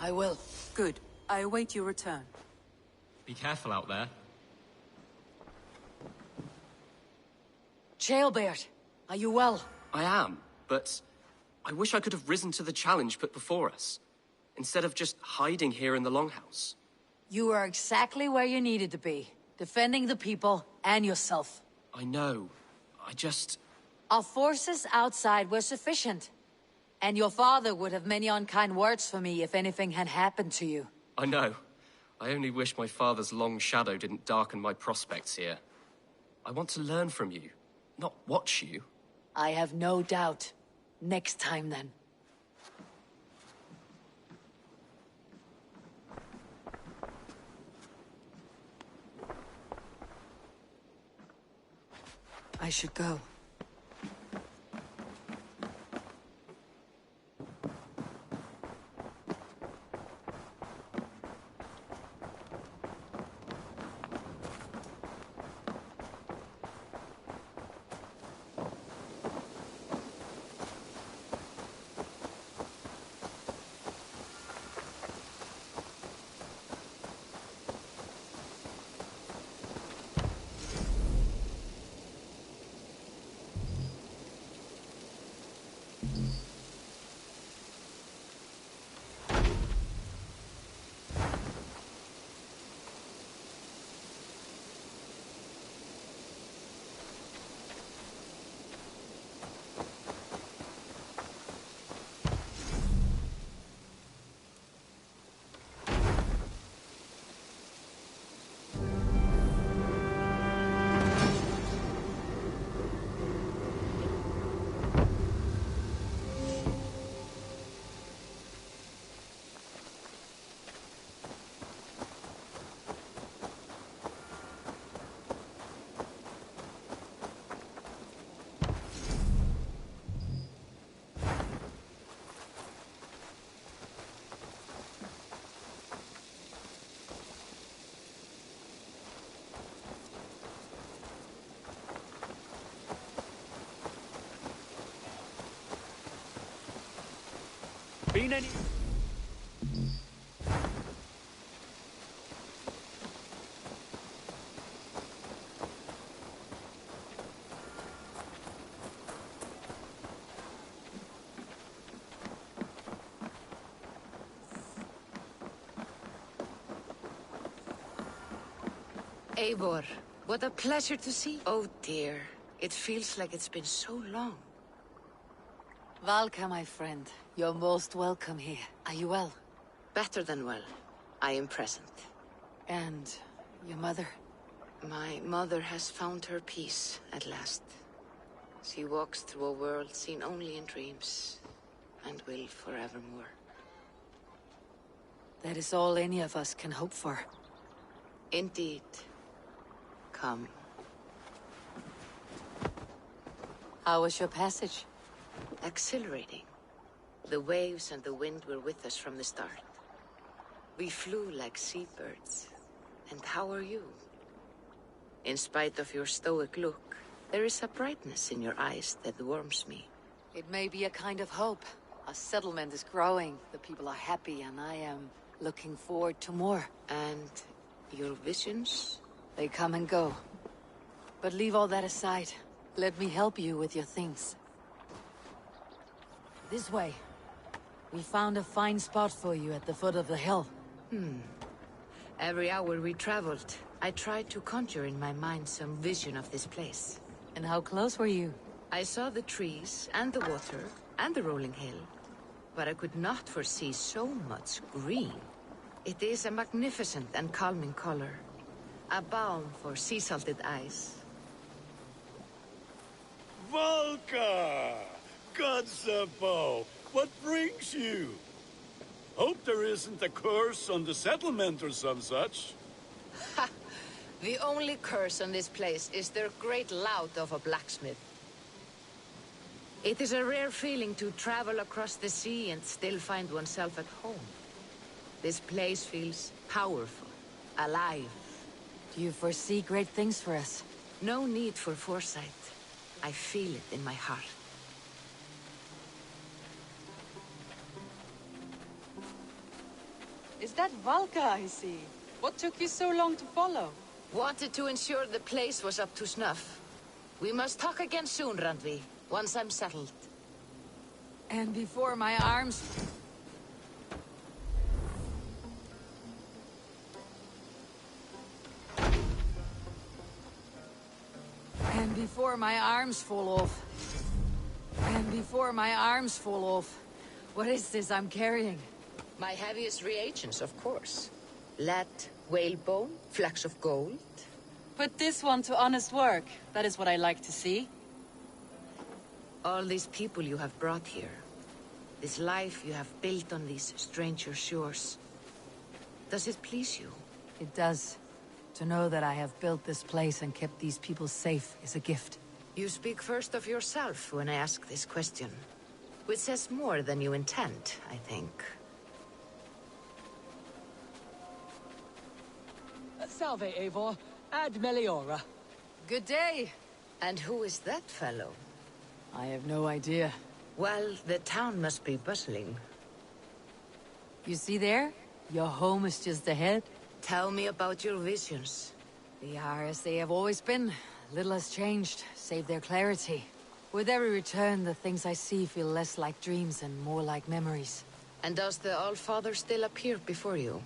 I will. Good. I await your return. Be careful out there. Jailbird, are you well? I am, but I wish I could have risen to the challenge put before us, instead of just hiding here in the Longhouse. You are exactly where you needed to be, defending the people and yourself. I know. I just... Our forces outside were sufficient. And your father would have many unkind words for me if anything had happened to you. I know. I only wish my father's long shadow didn't darken my prospects here. I want to learn from you, not watch you. I have no doubt. Next time, then. I should go. Been any... Eivor, what a pleasure to see. Oh dear, it feels like it's been so long. Valka, my friend. You're most welcome here. Are you well? Better than well. I am present. And your mother? My mother has found her peace at last. She walks through a world seen only in dreams, and will forevermore. That is all any of us can hope for. Indeed. Come. How was your passage? Exhilarating. The waves and the wind were with us from the start. We flew like seabirds. And how are you? In spite of your stoic look, there is a brightness in your eyes that warms me. It may be a kind of hope. Our settlement is growing, the people are happy, and I am looking forward to more. And your visions? They come and go. But leave all that aside. Let me help you with your things. This way. We found a fine spot for you at the foot of the hill. Every hour we traveled, I tried to conjure in my mind some vision of this place. And how close were you? I saw the trees, and the water, and the rolling hill. But I could not foresee so much green. It is a magnificent and calming color. A balm for sea-salted eyes. Valka! God's above! What brings you? Hope there isn't a curse on the settlement or some such. Ha! The only curse on this place is their great lout of a blacksmith. It is a rare feeling to travel across the sea and still find oneself at home. This place feels powerful, alive. Do you foresee great things for us? No need for foresight. I feel it in my heart. that Valka I see? What took you so long to follow? Wanted to ensure the place was up to snuff. We must talk again soon, Randvi, once I'm settled. And before my arms... And before my arms fall off. And before my arms fall off. What is this I'm carrying? My heaviest reagents, of course. Lead, whalebone, flecks of gold. Put this one to honest work. That is what I like to see. All these people you have brought here. This life you have built on these stranger shores. Does it please you? It does. To know that I have built this place and kept these people safe is a gift. You speak first of yourself when I ask this question. Which says more than you intend, I think. Salve, Eivor. Ad Meliora. Good day. And who is that fellow? I have no idea. Well, the town must be bustling. You see there? Your home is just ahead. Tell me about your visions. They are as they have always been. Little has changed, save their clarity. With every return, the things I see feel less like dreams and more like memories. And does the Allfather still appear before you?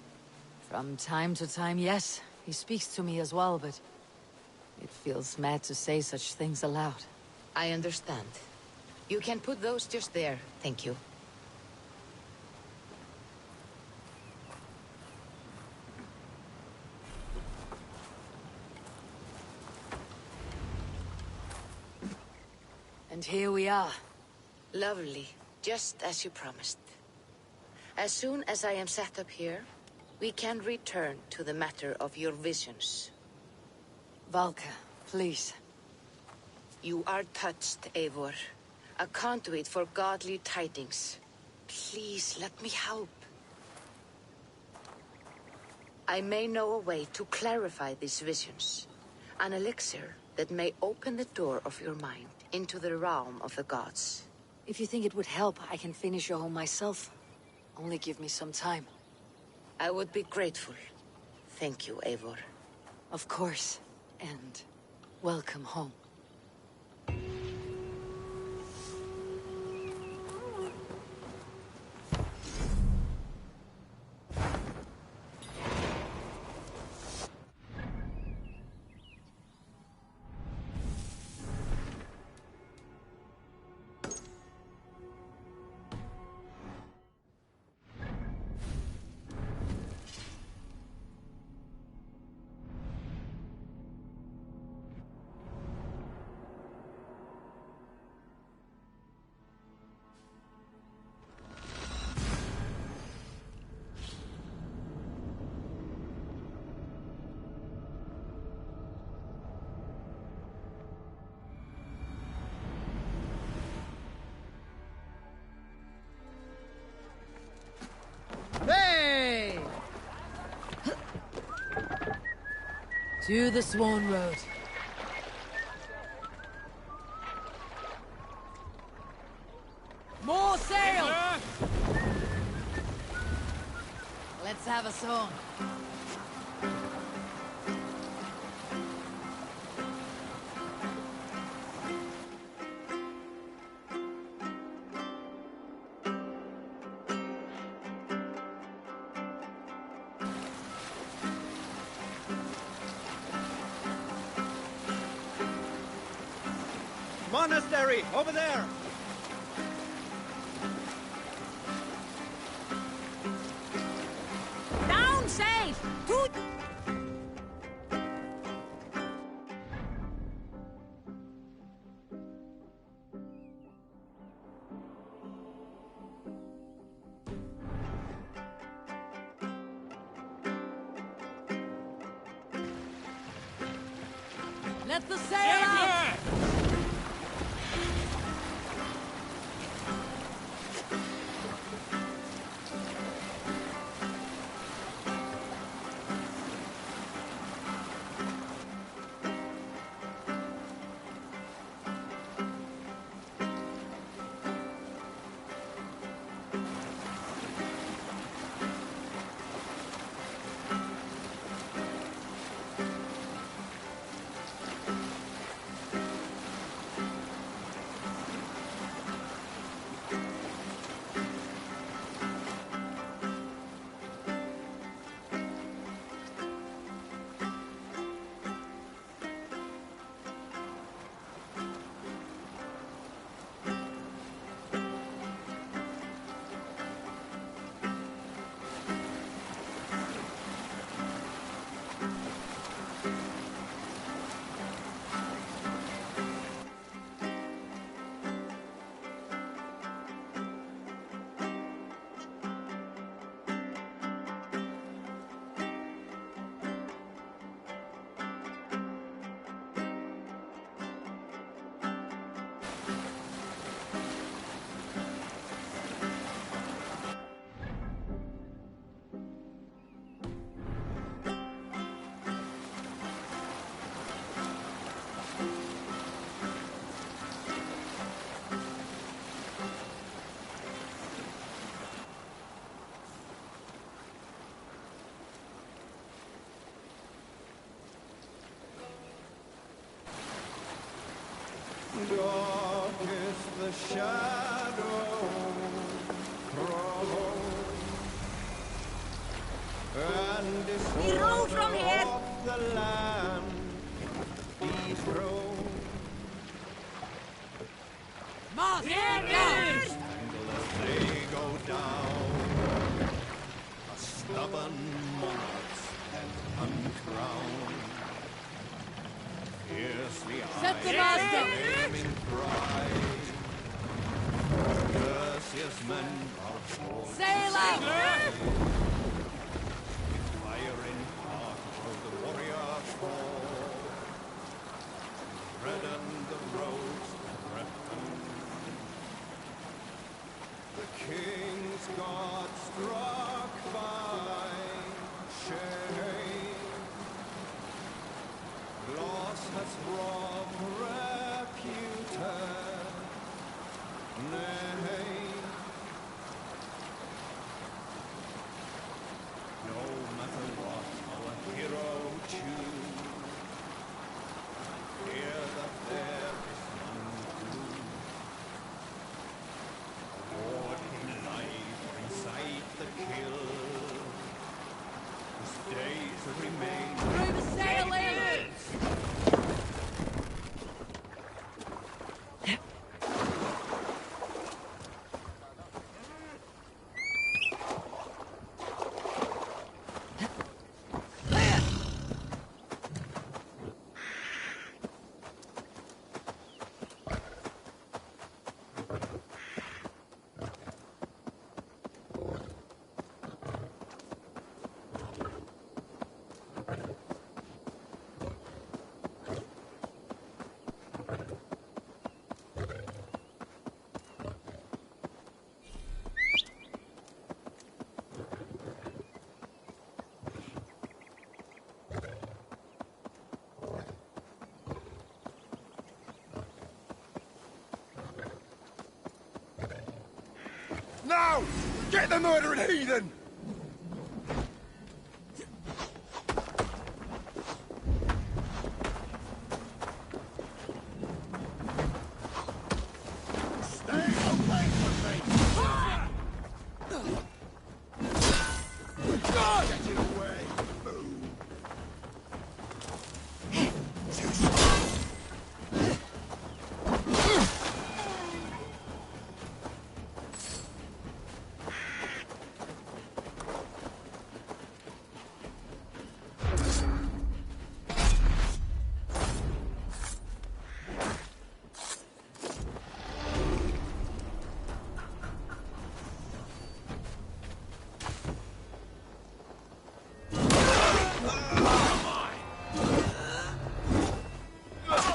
From time to time, yes. He speaks to me as well, but... it feels mad to say such things aloud. I understand. You can put those just there, thank you. And here we are. Lovely, just as you promised. As soon as I am set up here, we can return to the matter of your visions. Valka, please. You are touched, Eivor. A conduit for godly tidings. Please, let me help. I may know a way to clarify these visions. An elixir that may open the door of your mind into the realm of the gods. If you think it would help, I can finish your home myself. Only give me some time. I would be grateful. Thank you, Eivor. Of course. And welcome home. Hey! To the Swan Road. More sail! Let's have a song. Monastery, over there! Down safe! Toot! Let the sail out! Dark is the shadow and roll from here. of the land these roads. Moss! As they go down, a stubborn monarch's uncrowned. Fiercely Set the mast up. flaming pride. Perseus men are forced Sail out! fire in heart of the warrior fall. Redden the roads that threaten. The king's God struck by shame. Loss has robbed reputed name. No matter what our hero choose, fear that there is none true. Award him life or incite the kill. His days remain. Through the sailing! Now! Get the murdering heathen! Stay away from me! God! Get it away!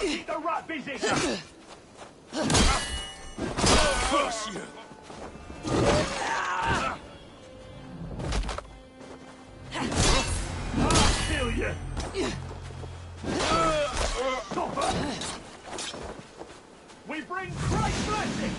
Keep the rat busy! Curse you! I'll kill you! Stop her! We bring Christ's blessing!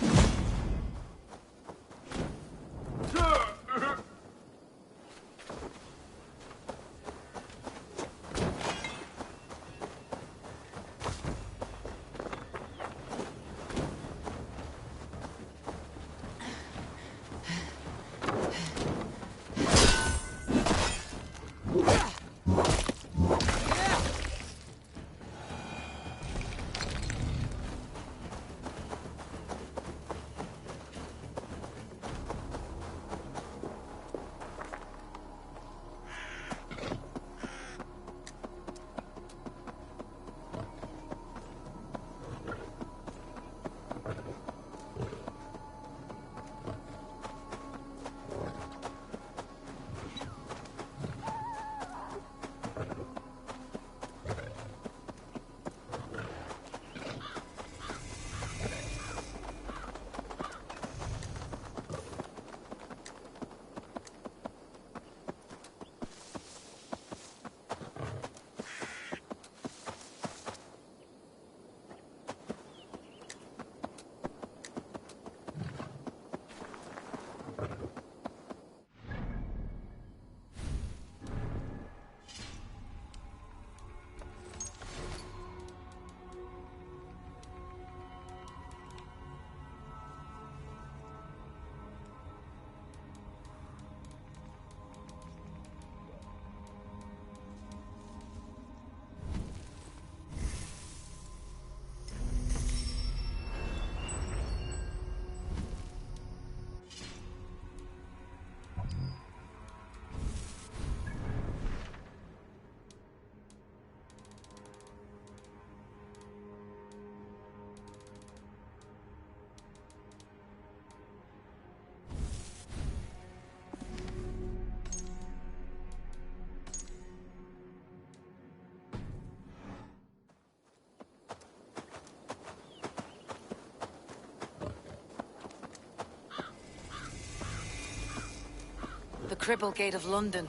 Cripplegate of London.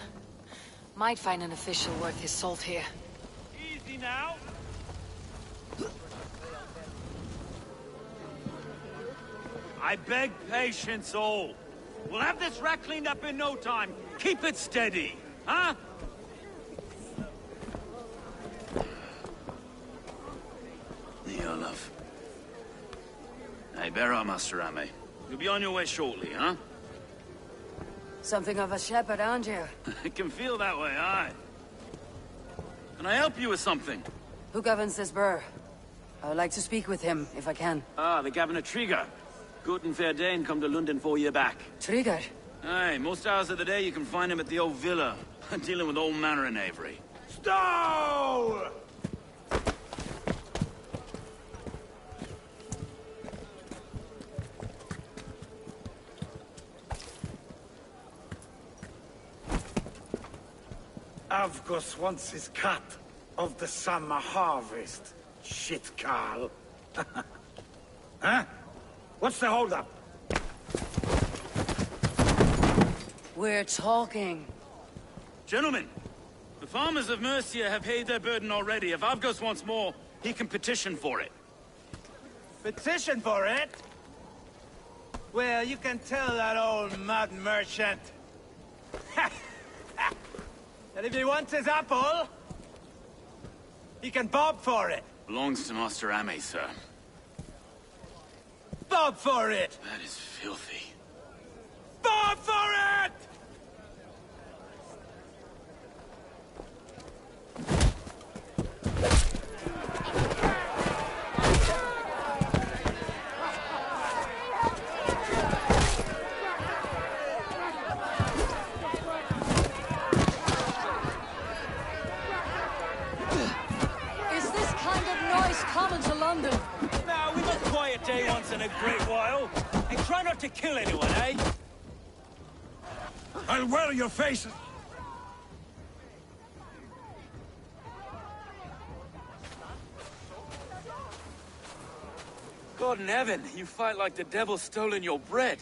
Might find an official worth his salt here. Easy now. I beg patience, all. We'll have this wreck cleaned up in no time. Keep it steady, huh? Your love. Hey, bear up, Master Ame. You'll be on your way shortly, huh? Something of a shepherd, aren't you? It can feel that way, aye. Can I help you with something? Who governs this burr? I would like to speak with him, if I can. Ah, the Governor Trigger. Good and fair Dane come to London 4 year back. Trigger? Aye, most hours of the day you can find him at the old villa, dealing with all manner of knavery. Stow! Avgos wants his cut of the summer harvest. Shit, Carl. Huh? What's the holdup? We're talking. Gentlemen, the farmers of Mercia have paid their burden already. If Avgos wants more, he can petition for it. Petition for it? Well, you can tell that old mud merchant. And if he wants his apple, he can bob for it. Belongs to Master Ame, sir. Bob for it! That is filthy. Bob for it! Is this kind of noise common to London? Now, we got a quiet day once in a great while. And try not to kill anyone, eh? I'll wear your faces. God in heaven, you fight like the devil's stolen your bread.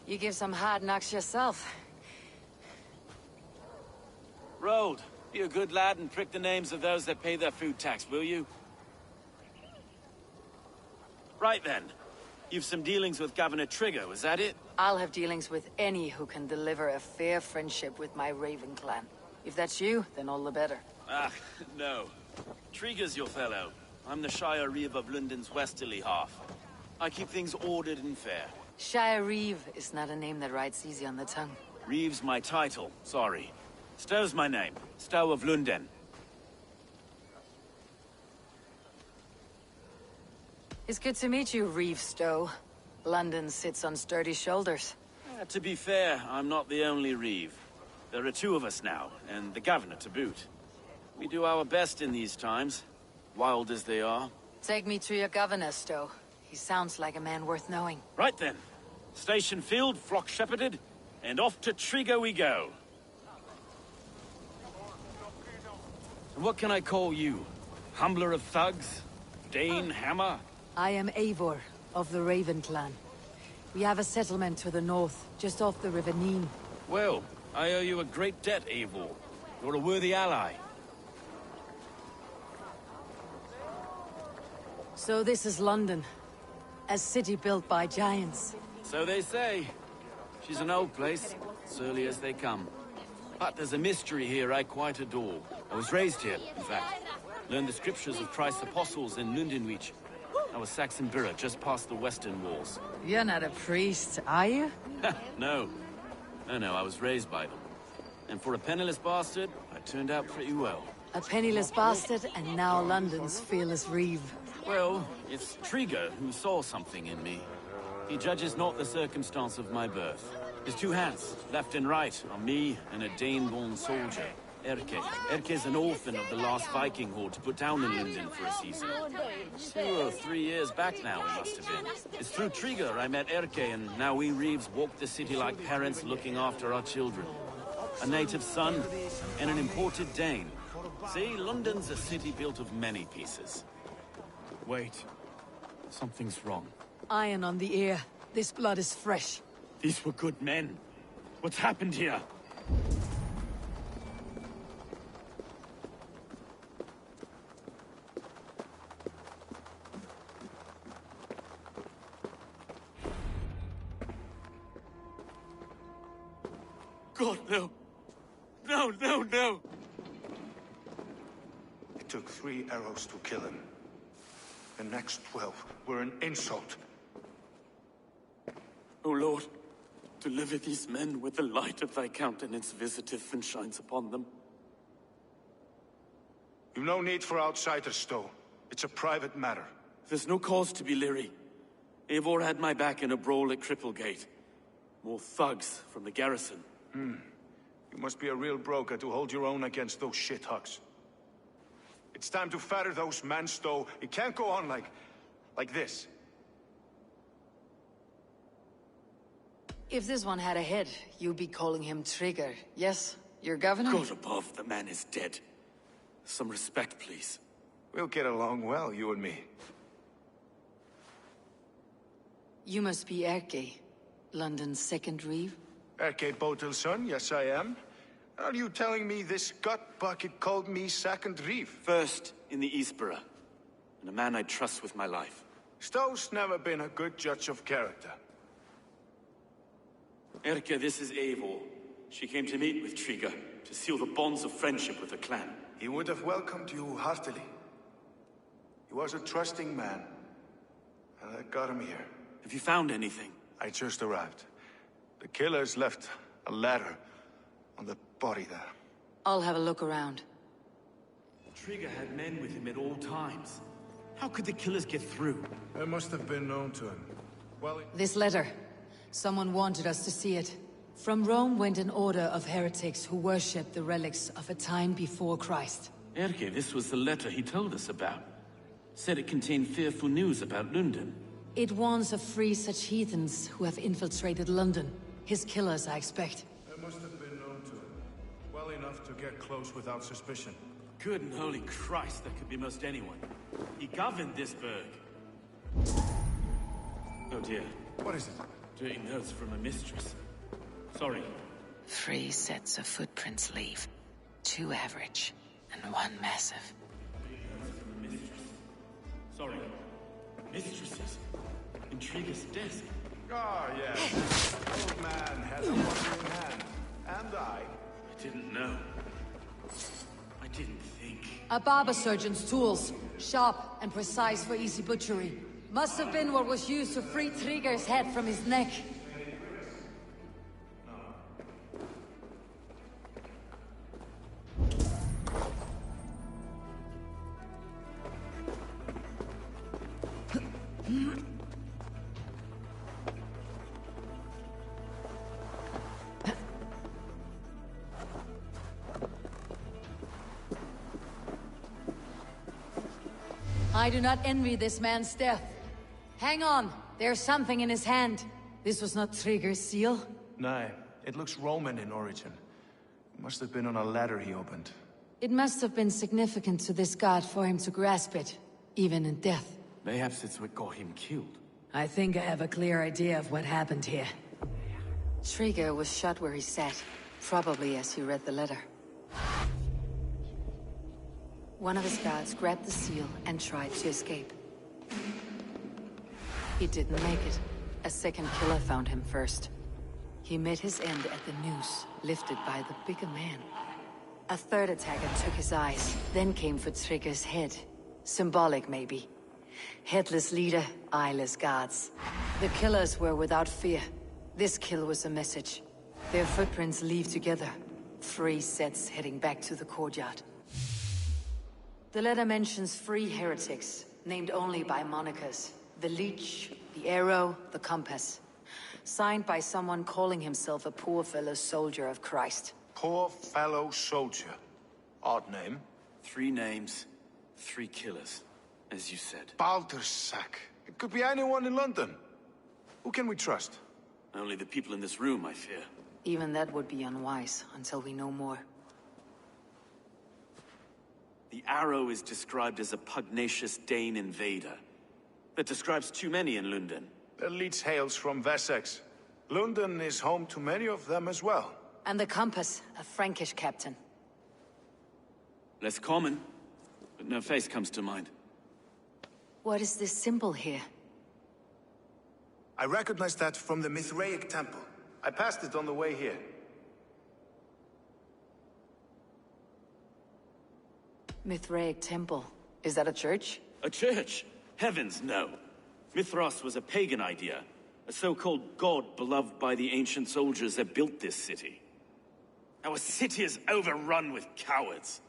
You give some hard knocks yourself. Rold, be a good lad and prick the names of those that pay their food tax, will you? Right then. You've some dealings with Governor Trigger, was that it? I'll have dealings with any who can deliver a fair friendship with my Raven clan. If that's you, then all the better. Ah, no. Trigger's your fellow. I'm the Shire Reeve of London's westerly half. I keep things ordered and fair. Shire Reeve is not a name that rides easy on the tongue. Reeve's my title, sorry. Stow's my name. Stow of London. It's good to meet you, Reeve Stowe. London sits on sturdy shoulders. To be fair, I'm not the only Reeve. There are two of us now, and the Governor to boot. We do our best in these times, wild as they are. Take me to your governor, Stowe. He sounds like a man worth knowing. Right then. Station filled, flock shepherded, and off to Trigger we go. And what can I call you? Humbler of thugs? Dane Hammer? I am Eivor, of the Raven clan. We have a settlement to the north, just off the River Neen. Well, I owe you a great debt, Eivor. You're a worthy ally. So this is London. A city built by giants. So they say. She's an old place, surly as they come. But there's a mystery here I quite adore. I was raised here, in fact. Learned the scriptures of Christ's apostles in Lundenwich. I was Saxon Borough, just past the western walls. You're not a priest, are you? No. No, I was raised by them. And for a penniless bastard, I turned out pretty well. A penniless bastard, and now London's fearless Reeve. Well, it's Trigger who saw something in me. He judges not the circumstance of my birth. His two hands, left and right, are me and a Dane-born soldier. Erke. Erke's an orphan of the last Viking horde put down in London for a season. 2 or 3 years back now, it must have been. It's through Trigger I met Erke, and now we Reeves walk the city like parents looking after our children. A native son and an imported Dane. See, London's a city built of many pieces. Wait. Something's wrong. Iron on the ear. This blood is fresh. These were good men. What's happened here? God, no. No, no, no! It took 3 arrows to kill him. The next 12 were an insult. O Lord, deliver these men with the light of thy countenance visiteth and shines upon them. You've no need for outsiders, Stowe. It's a private matter. There's no cause to be leery. Eivor had my back in a brawl at Cripplegate. More thugs from the garrison. You must be a real broker to hold your own against those shithugs. It's time to fetter those men, Stowe. It can't go on like this. If this one had a head, you'd be calling him Trigger, yes? Your governor? God above, the man is dead. Some respect, please. We'll get along well, you and me. You must be Erke, London's second reeve? Erke Botel's son, yes I am. Are you telling me this gut bucket called me second reeve? First in the Eastborough, and a man I trust with my life. Stowe's never been a good judge of character. Erke, this is Eivor. She came to meet with Trigger, to seal the bonds of friendship with her clan. He would have welcomed you heartily. He was a trusting man, and I got him here. Have you found anything? I just arrived. The killers left a letter on the body there. I'll have a look around. Trigger had men with him at all times. How could the killers get through? They must have been known to him. Well, This letter. Someone wanted us to see it. From Rome went an order of heretics who worshipped the relics of a time before Christ. Erke, this was the letter he told us about. Said it contained fearful news about London. It warns of 3 such heathens who have infiltrated London. His killers, I expect. they must have been known to him. Well enough to get close without suspicion. Good and holy Christ, that could be most anyone. He governed this burg. Oh dear. What is it? Dirty notes from a mistress. Sorry. 3 sets of footprints leave. 2 average, and 1 massive. Sorry. Mistresses. In Trigger's desk. Ah, yes. Old man has a wandering hand. And I didn't know. I didn't think. A barber surgeon's tools. Sharp and precise for easy butchery. Must have been what was used to free Trigger's head from his neck. I do not envy this man's death. Hang on, there's something in his hand. This was not Trigger's seal? No, it looks Roman in origin. Must have been on a ladder he opened. It must have been significant to this god for him to grasp it, even in death. Mayhaps it's what got him killed. I think I have a clear idea of what happened here. Trigger was shot where he sat, probably as he read the letter. One of his guards grabbed the seal and tried to escape. He didn't make it. A second killer found him first. He met his end at the noose, lifted by the bigger man. A third attacker took his eyes, then came for Trigger's head. Symbolic, maybe. Headless leader, eyeless guards. The killers were without fear. This kill was a message. Their footprints leave together. 3 sets heading back to the courtyard. The letter mentions 3 heretics, named only by monikers. The Leech, the Arrow, the Compass. Signed by someone calling himself a poor fellow soldier of Christ. Poor fellow soldier. Odd name. 3 names, 3 killers, as you said. Baldersack. It could be anyone in London. Who can we trust? Only the people in this room, I fear. Even that would be unwise, until we know more. The Arrow is described as a pugnacious Dane invader. That describes too many in London. The Leech hails from Wessex. London is home to many of them as well. And the compass, a Frankish captain. Less common, but no face comes to mind. What is this symbol here? I recognize that from the Mithraic temple. I passed it on the way here. Mithraic temple. Is that a church? A church? Heavens, no. Mithras was a pagan idea. A so-called god beloved by the ancient soldiers that built this city. Our city is overrun with cowards.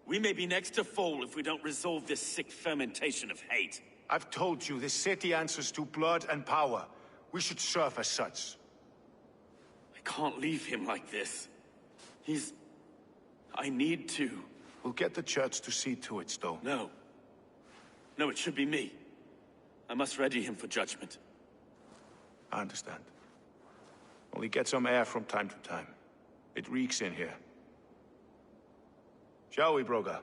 We may be next to fall if we don't resolve this sick fermentation of hate. I've told you, this city answers to blood and power. We should serve as such. I can't leave him like this. I need to. We'll get the church to see to it, Stowe. No. No, it should be me. I must ready him for judgment. I understand. Only get some air from time to time. It reeks in here. Shall we, Broga?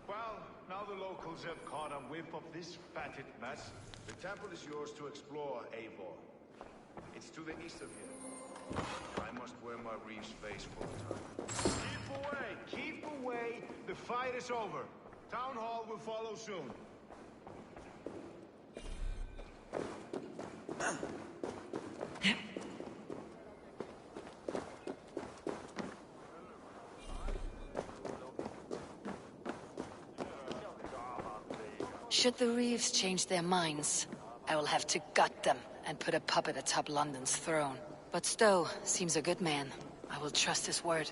Well, now the locals have caught a whiff of this fatted mess. The temple is yours to explore, Eivor. It's to the east of here. I must wear my Reeve's face full time. Keep away! Keep away! The fight is over. Town Hall will follow soon. Should the Reeves change their minds, I will have to gut them and put a puppet atop London's throne. But Stowe seems a good man. I will trust his word.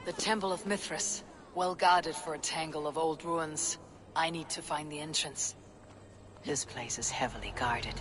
The Temple of Mithras. Well guarded for a tangle of old ruins. I need to find the entrance. This place is heavily guarded.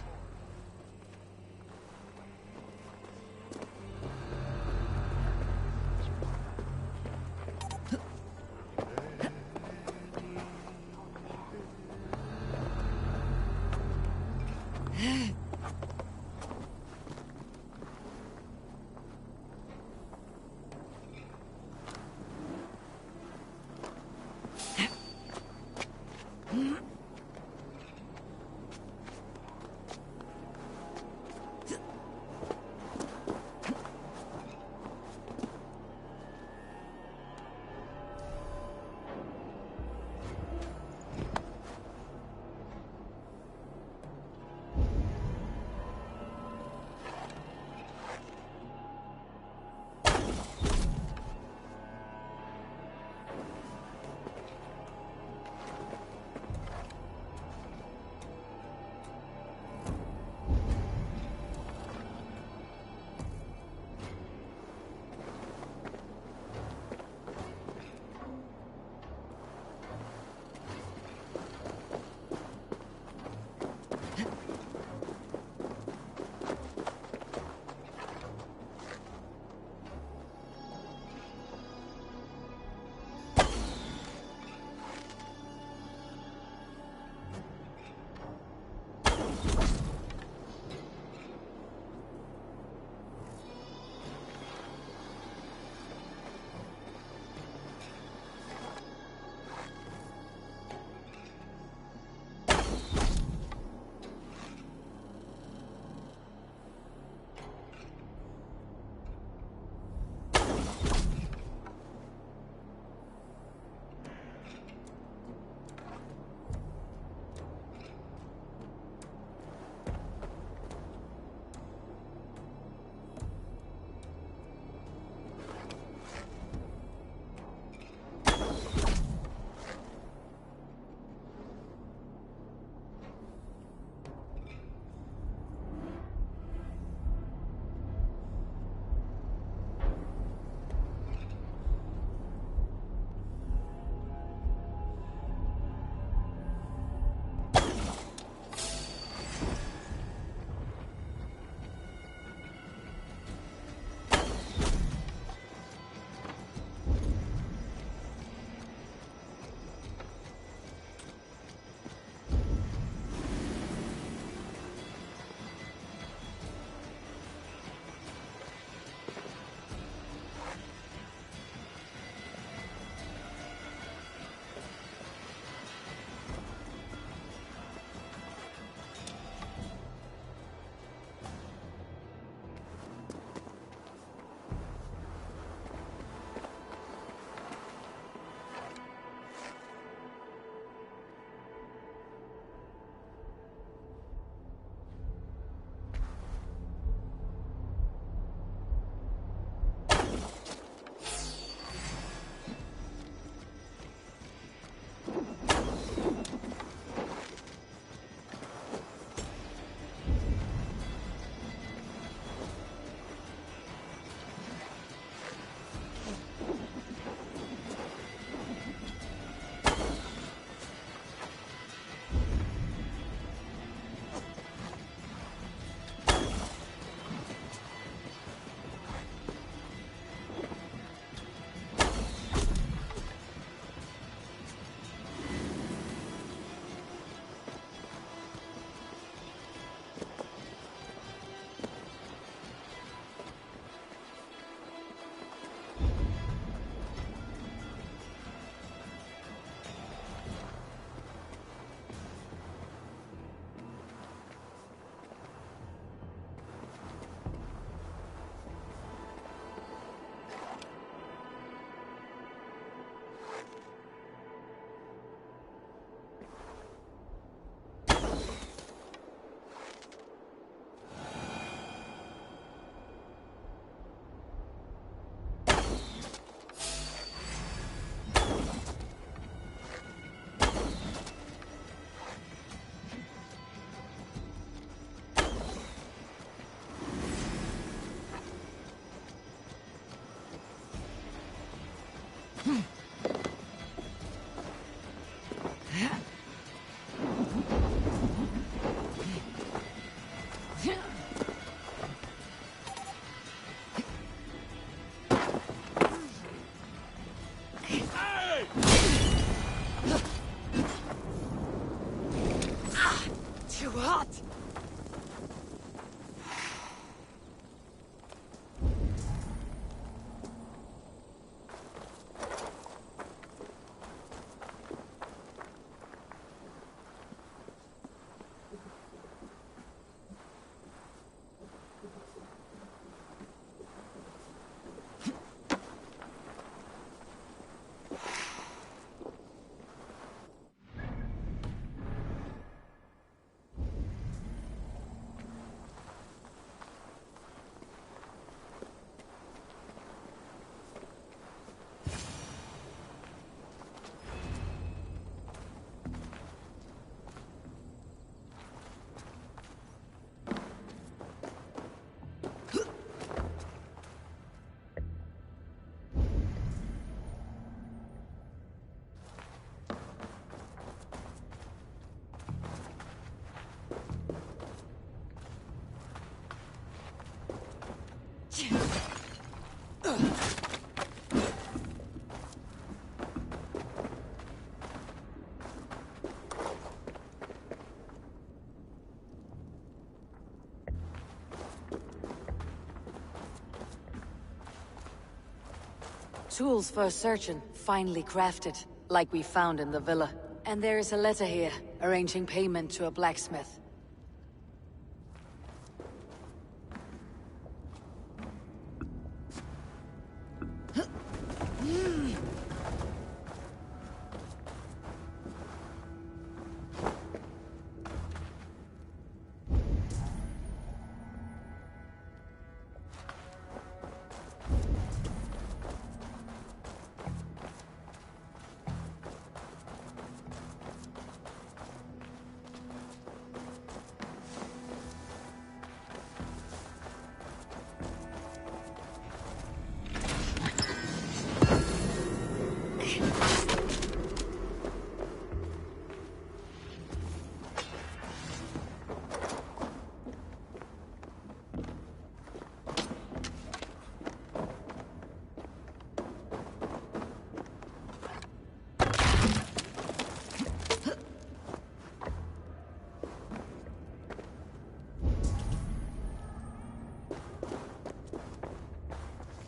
tools for searching, finely crafted, like we found in the villa. And there is a letter here, arranging payment to a blacksmith.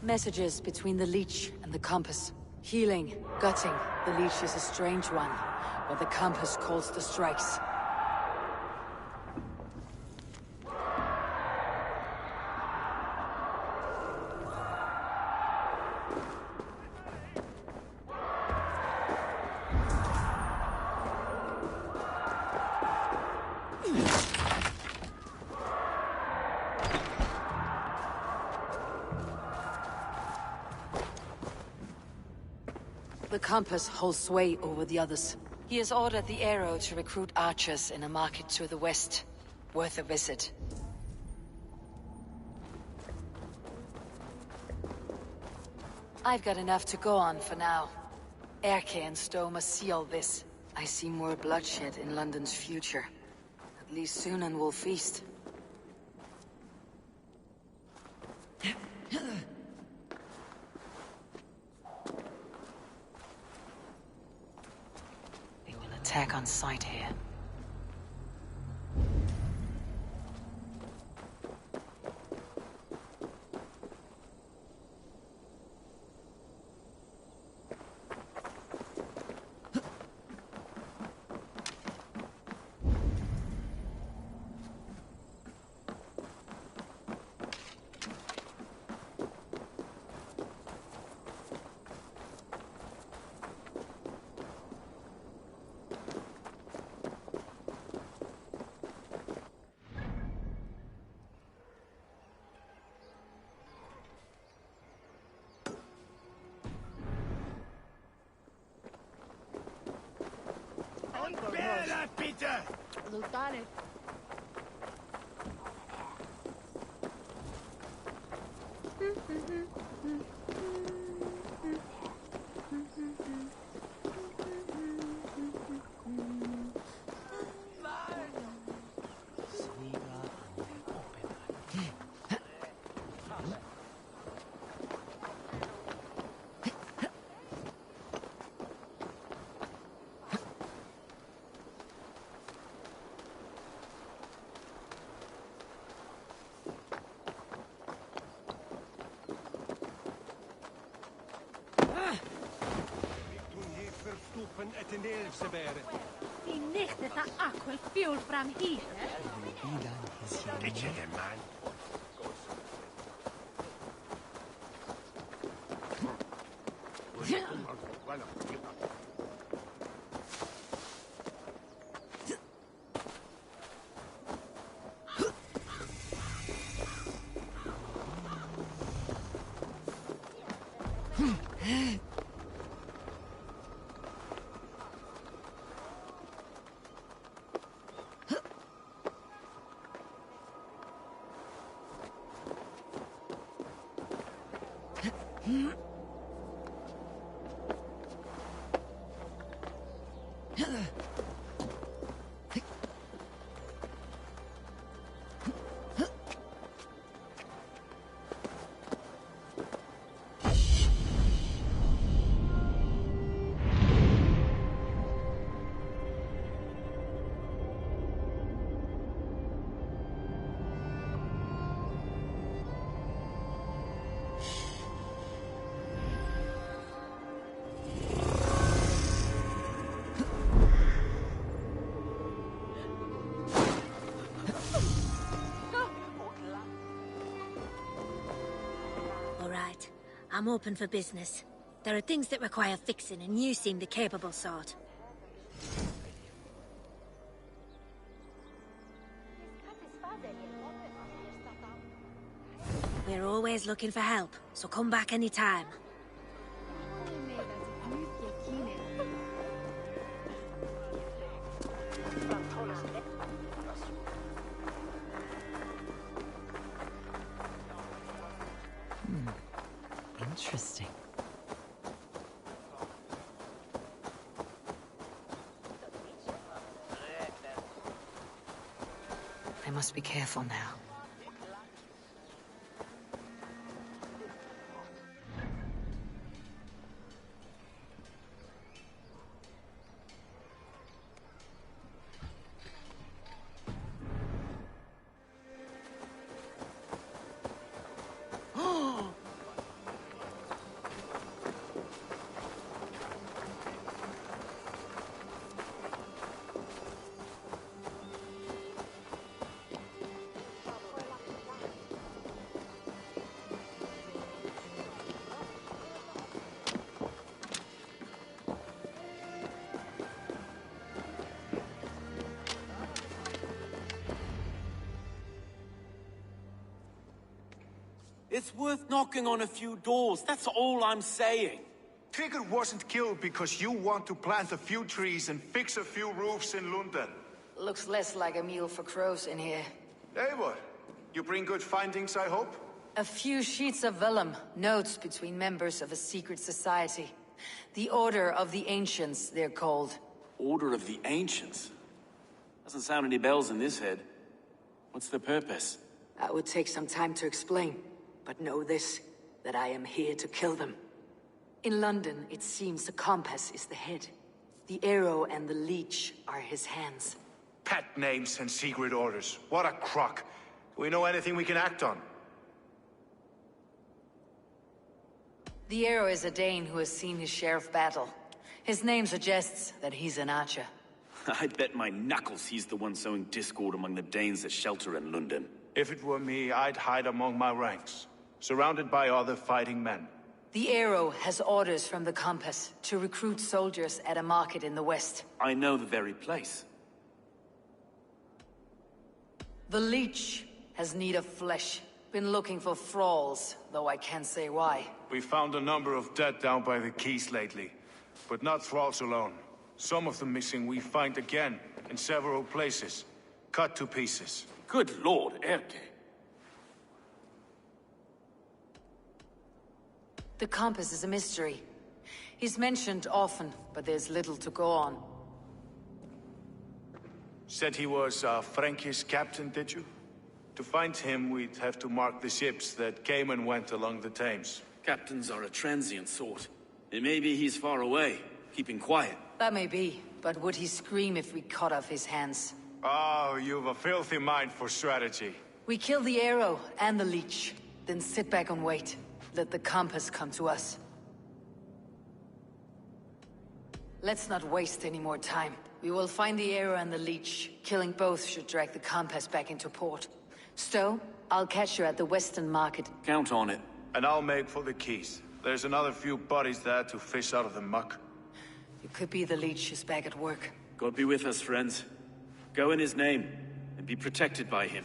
Messages between the leech and the compass. Healing, gutting. The leech is a strange one, but the compass calls the strikes. The compass holds sway over the others. He has ordered the arrow to recruit archers in a market to the west. Worth a visit. I've got enough to go on for now. Erke and Stowe must see all this. I see more bloodshed in London's future. At least Sunan will feast. Attack on sight here. Bella, Peter! Lutare. Die nicht dat aqua fuel from here. Get you there, man. I'm open for business. There are things that require fixing, and you seem the capable sort. We're always looking for help, so come back anytime. Interesting. I must be careful now. It's worth knocking on a few doors, that's all I'm saying. Sigurd wasn't killed because you want to plant a few trees and fix a few roofs in London. Looks less like a meal for crows in here. Eivor, you bring good findings, I hope? A few sheets of vellum, notes between members of a secret society. The Order of the Ancients, they're called. Order of the Ancients? Doesn't sound any bells in this head. What's the purpose? That would take some time to explain. But know this, that I am here to kill them. In London, it seems the compass is the head. The arrow and the leech are his hands. Pat names and secret orders. What a crock. Do we know anything we can act on? The arrow is a Dane who has seen his share of battle. His name suggests that he's an archer. I'd bet my knuckles he's the one sowing discord among the Danes that shelter in London. If it were me, I'd hide among my ranks, surrounded by other fighting men. The arrow has orders from the compass to recruit soldiers at a market in the west. I know the very place. The leech has need of flesh. Been looking for thralls, though I can't say why. We found a number of dead down by the quays lately, but not thralls alone. Some of the missing we find again, in several places, cut to pieces. Good lord, Erke. The compass is a mystery. He's mentioned often, but there's little to go on. Said he was a Frankish captain, did you? To find him, we'd have to mark the ships that came and went along the Thames. Captains are a transient sort. It may be he's far away, keeping quiet. That may be, but would he scream if we cut off his hands? Oh, you've a filthy mind for strategy. We kill the arrow and the leech, then sit back and wait. Let the compass come to us. Let's not waste any more time. We will find the arrow and the leech. Killing both should drag the compass back into port. Stowe, I'll catch you at the Western Market. Count on it. And I'll make for the quays. There's another few bodies there to fish out of the muck. It could be the leech is back at work. God be with us, friends. Go in his name, and be protected by him.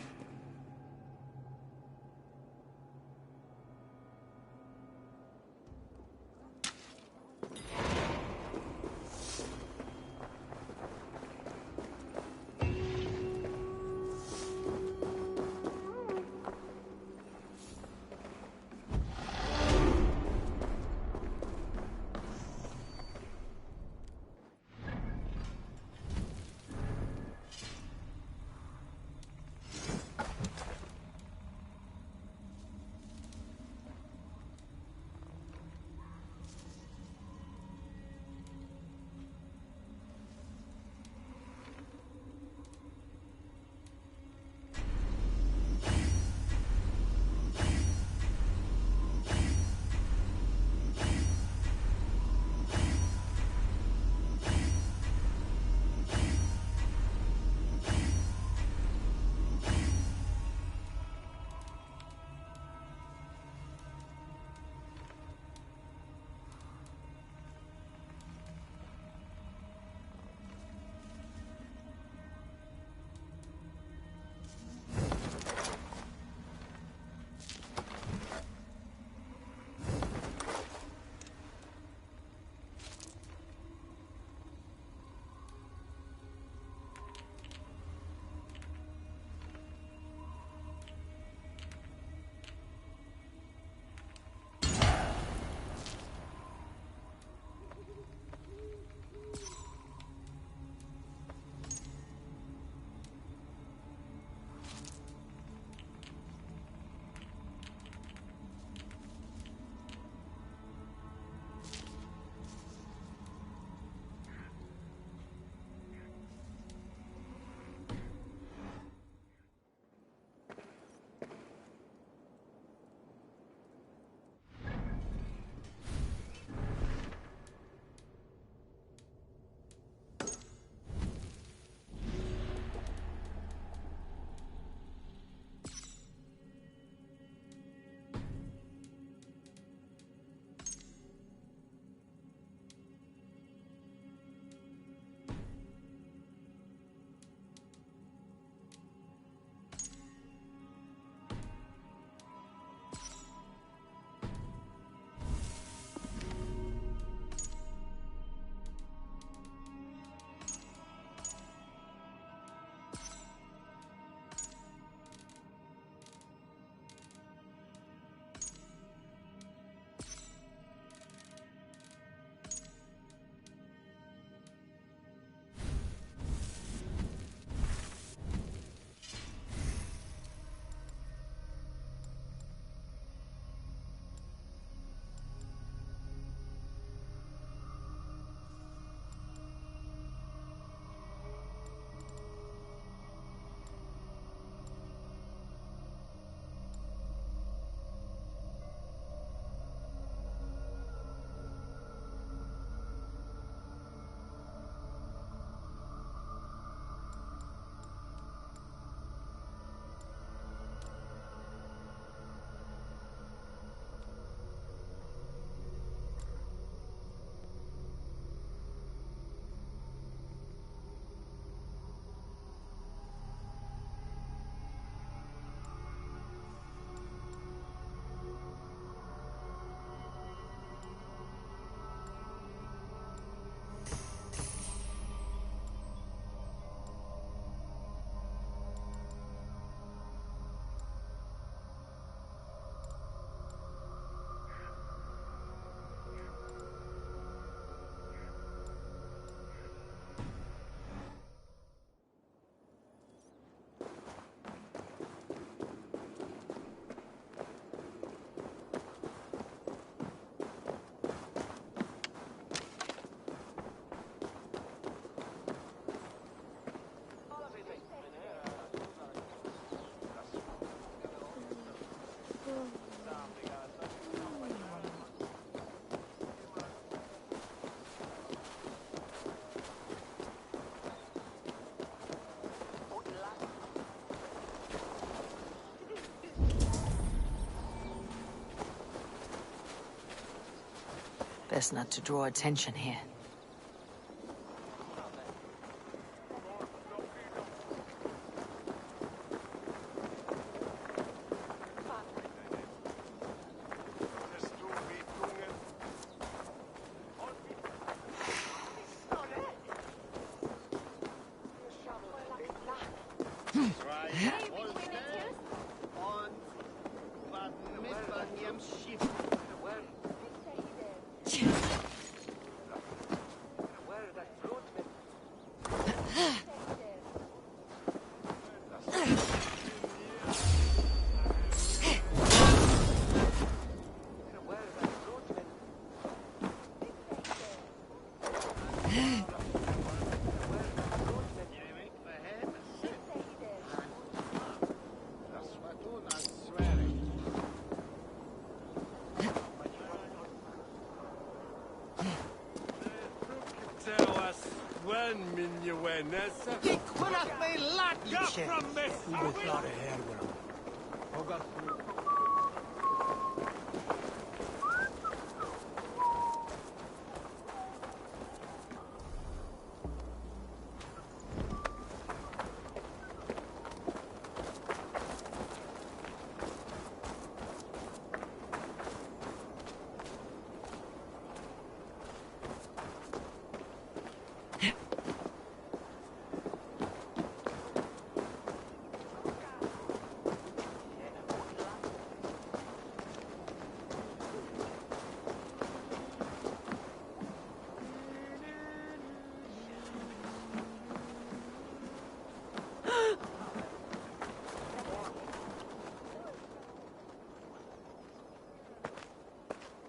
Best not to draw attention here.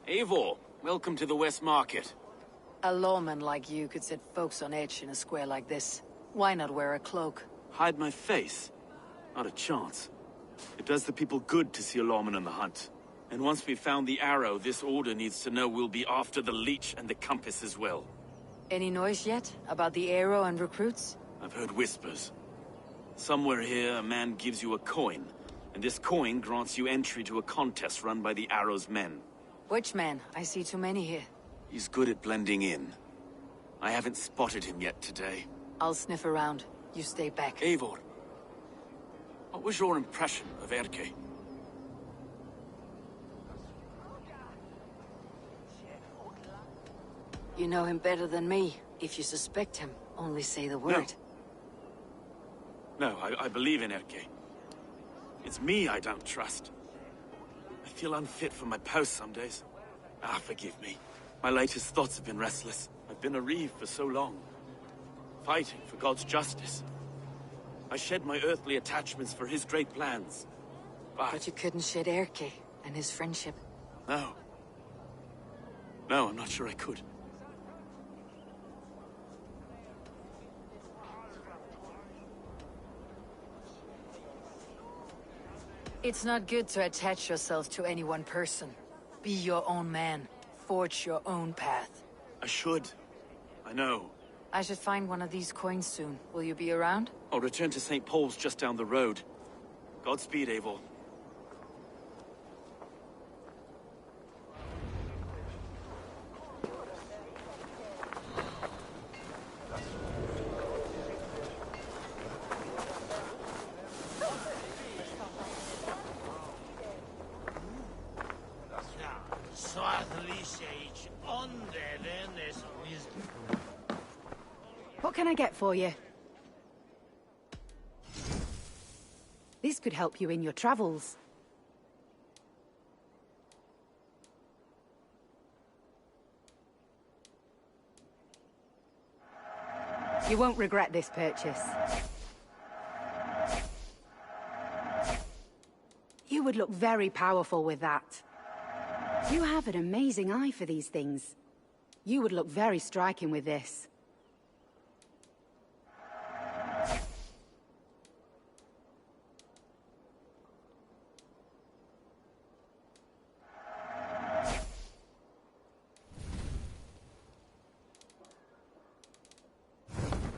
Eivor, welcome to the West Market. A lawman like you could set folks on edge in a square like this. Why not wear a cloak? Hide my face? Not a chance. It does the people good to see a lawman on the hunt. And once we've found the arrow, this order needs to know we'll be after the leech and the compass as well. Any noise yet about the arrow and recruits? I've heard whispers. Somewhere here, a man gives you a coin, and this coin grants you entry to a contest run by the arrow's men. Which man? I see too many here. He's good at blending in. I haven't spotted him yet today. I'll sniff around. You stay back. Eivor, what was your impression of Erke? You know him better than me. If you suspect him, only say the word. No, I believe in Erke. It's me I don't trust. I feel unfit for my post some days. Forgive me. My latest thoughts have been restless. I've been a reeve for so long. Fighting for God's justice. I shed my earthly attachments for his great plans. But you couldn't shed Erke and his friendship. No. No, I'm not sure I could. It's not good to attach yourself to any one person. Be your own man. Forge your own path. I should. I know. I should find one of these coins soon. Will you be around? I'll return to St. Paul's just down the road. Godspeed, Eivor. What can I get for you? This could help you in your travels. You won't regret this purchase. You would look very powerful with that. You have an amazing eye for these things. You would look very striking with this.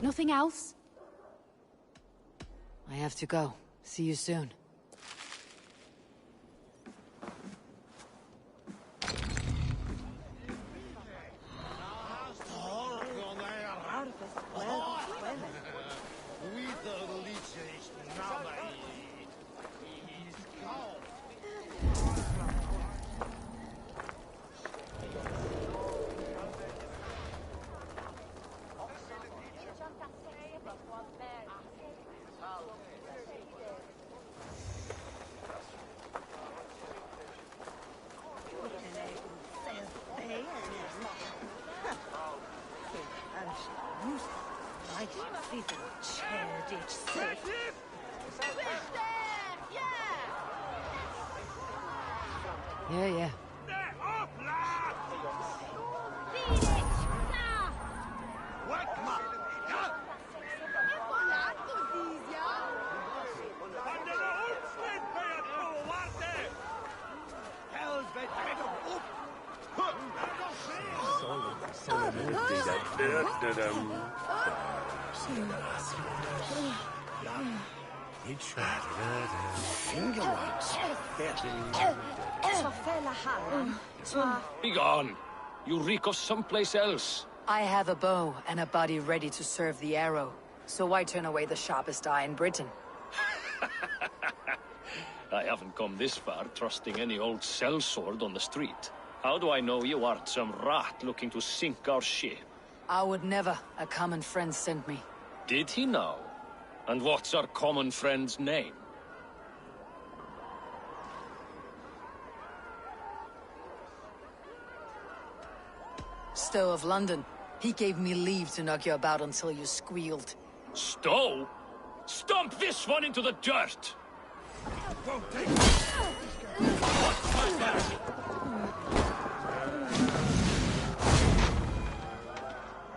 Nothing else? I have to go. See you soon. Yeah. Be gone. You reek of someplace else. I have a bow and a body ready to serve the arrow. So why turn away the sharpest eye in Britain? I haven't come this far trusting any old sellsword on the street. How do I know you aren't some rat looking to sink our ship? I would never. A common friend sent me. Did he now? And what's our common friend's name? Stowe of London. He gave me leave to knock you about until you squealed. Stowe? Stomp this one into the dirt!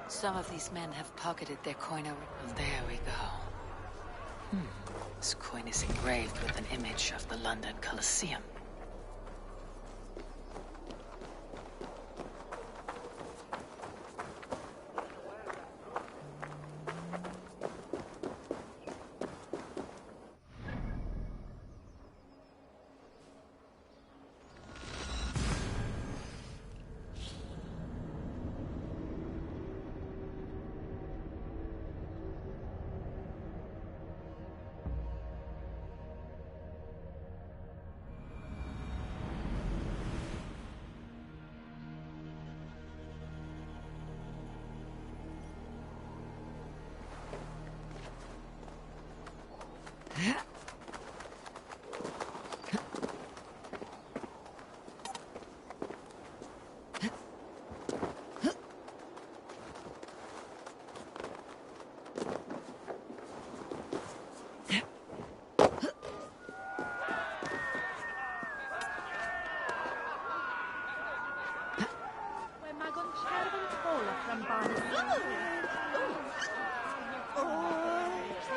Some of these men have pocketed their coin over... Oh, there we go. This coin is engraved with an image of the London Colosseum.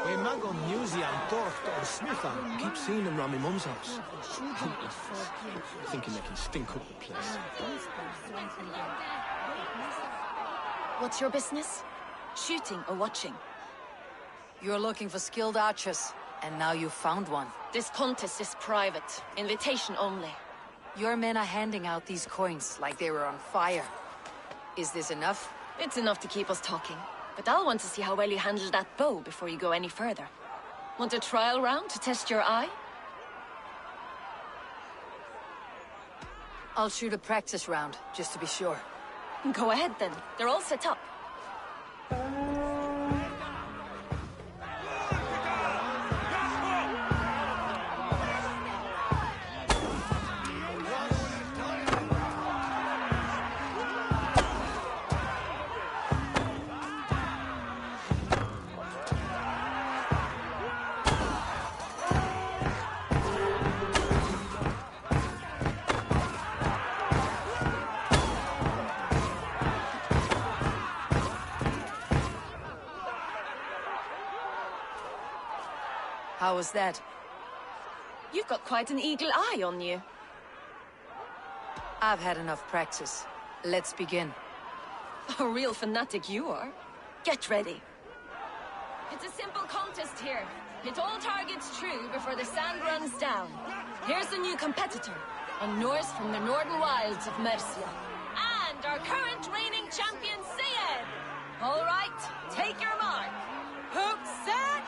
We mag on museum Dorft or Smithan. Keep seeing them round my mum's house. Thinking they can stink up the place. What's your business? Shooting or watching? You're looking for skilled archers, and now you've found one. This contest is private. Invitation only. Your men are handing out these coins like they were on fire. Is this enough? It's enough to keep us talking. But I'll want to see how well you handle that bow before you go any further. Want a trial round to test your eye? I'll shoot a practice round, just to be sure. Go ahead then. They're all set up. How was that? You've got quite an eagle eye on you. I've had enough practice. Let's begin. A real fanatic you are. Get ready. It's a simple contest here. Hit all targets true before the sand runs down. Here's a new competitor, a Norse from the northern wilds of Mercia. And our current reigning champion, Seed! All right, take your mark. Hook set!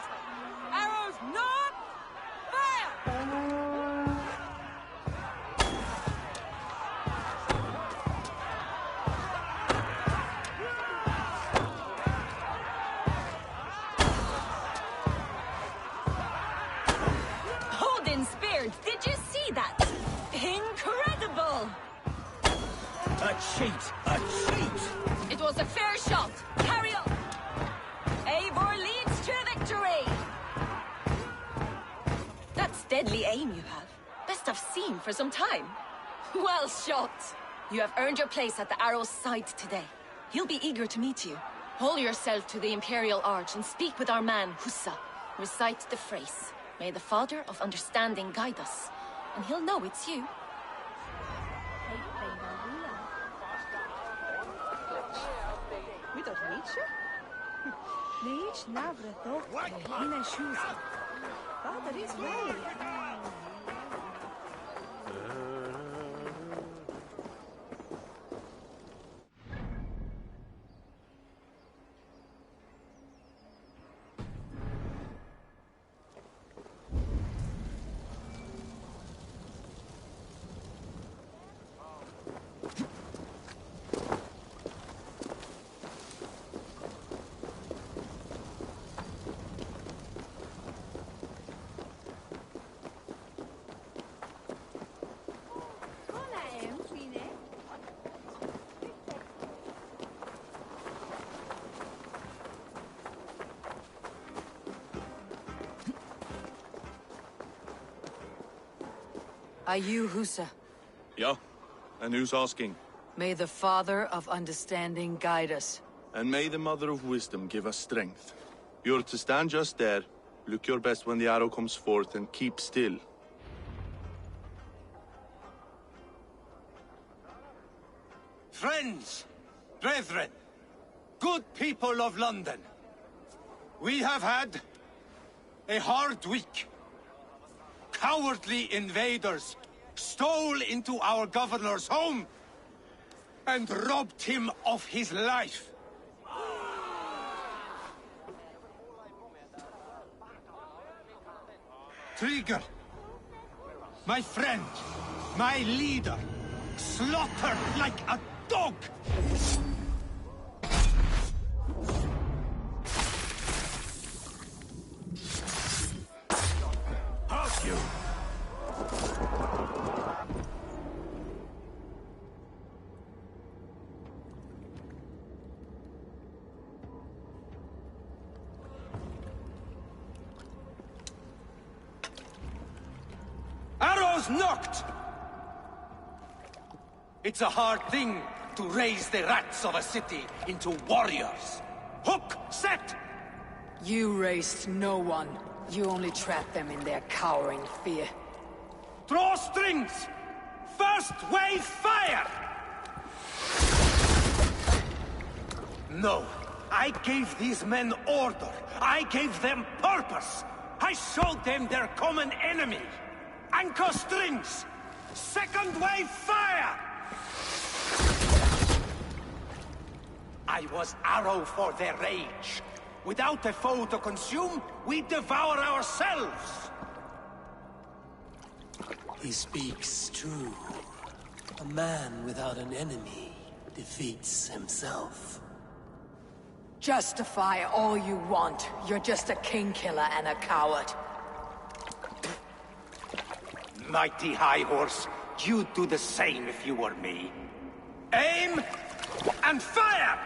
Arrows not! Fire! Odin speared, did you see that? Incredible! A cheat! A cheat! It was a fair shot. Carry on. Eivor leads to victory. That's deadly aim you have. Best I've seen for some time. Well shot. You have earned your place at the Arrow's side today. He'll be eager to meet you. Hold yourself to the Imperial Arch and speak with our man, Hussa. Recite the phrase. May the Father of Understanding guide us. And he'll know it's you. We don't reach you? Leech navre toch hine shuza. Father is ready. Are you Husa? Yeah, and who's asking? May the Father of Understanding guide us. And may the Mother of Wisdom give us strength. You're to stand just there, look your best when the arrow comes forth, and keep still. Friends, brethren, good people of London, we have had a hard week. Cowardly invaders stole into our governor's home and robbed him of his life. Trigger, my friend, my leader, slaughtered like a dog! How's you? Arrows knocked! It's a hard thing to raise the rats of a city into warriors. Hook, set! You raised no one. You only trapped them in their cowering fear. Draw strings! First wave fire! No, I gave these men order. I gave them purpose. I showed them their common enemy. Anchor strings! Second wave fire! I was arrow for their rage. Without a foe to consume, we devour ourselves! He speaks true. A man without an enemy defeats himself. Justify all you want. You're just a king-killer and a coward. Mighty High Horse, you'd do the same if you were me. Aim and fire!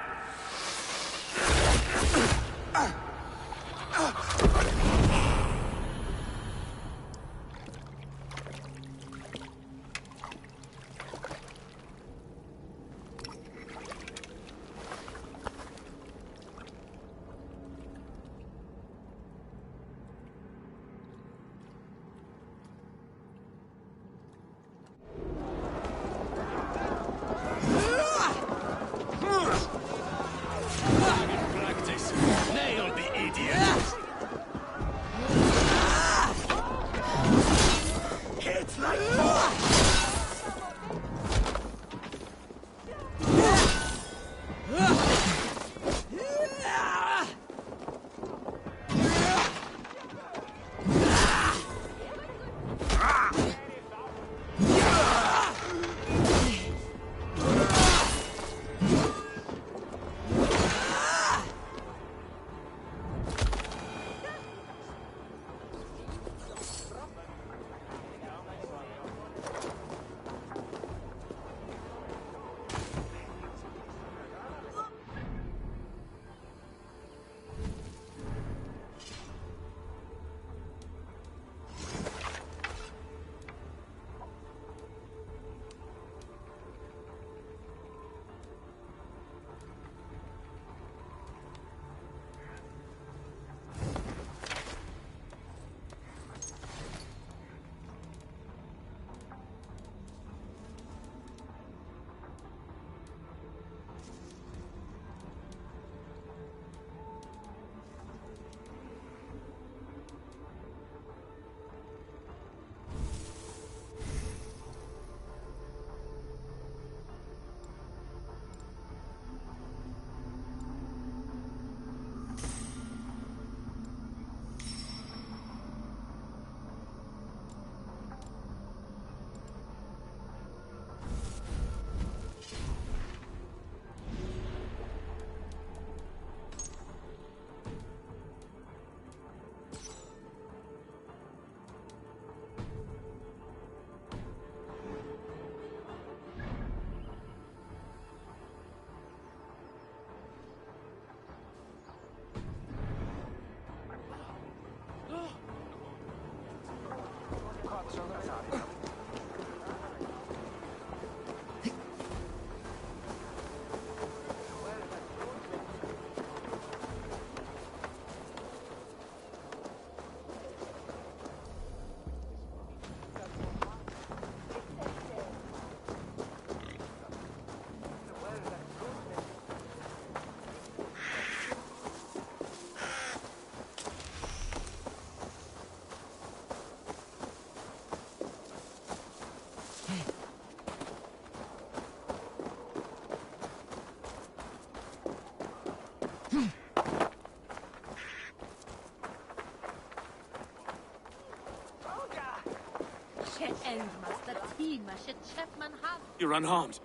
You're unharmed.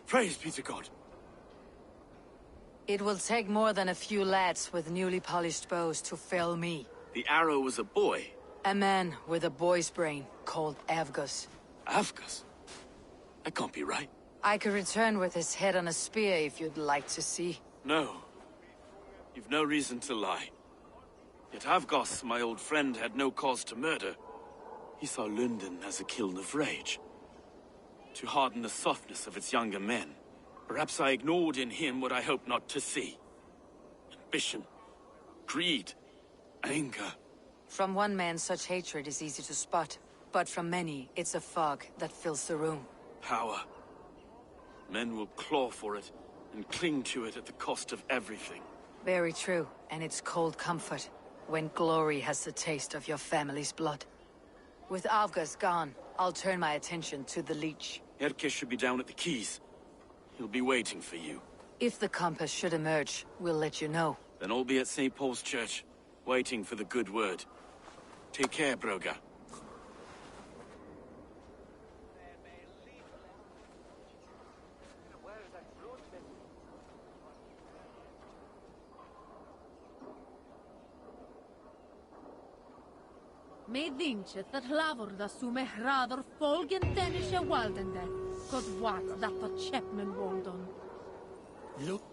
Praise be to God. It will take more than a few lads with newly polished bows to fell me. The arrow was a boy. A man with a boy's brain, called Avgus. Avgus? That can't be right. I could return with his head on a spear if you'd like to see. No. You've no reason to lie. Yet Avgos, my old friend, had no cause to murder. He saw London as a kiln of rage. To harden the softness of its younger men. Perhaps I ignored in him what I hoped not to see. Ambition, greed, anger. From one man, such hatred is easy to spot. But from many, it's a fog that fills the room. Power. Men will claw for it, and cling to it at the cost of everything. Very true, and it's cold comfort, when glory has the taste of your family's blood. With Avgus gone, I'll turn my attention to the Leech. Erke should be down at the quays. He'll be waiting for you. If the compass should emerge, we'll let you know. Then I'll be at St. Paul's Church, waiting for the good word. Take care, Broga. Me vince that lavor da sume hrador folgen tenische waldende. God wat dat Chapman won't on. Look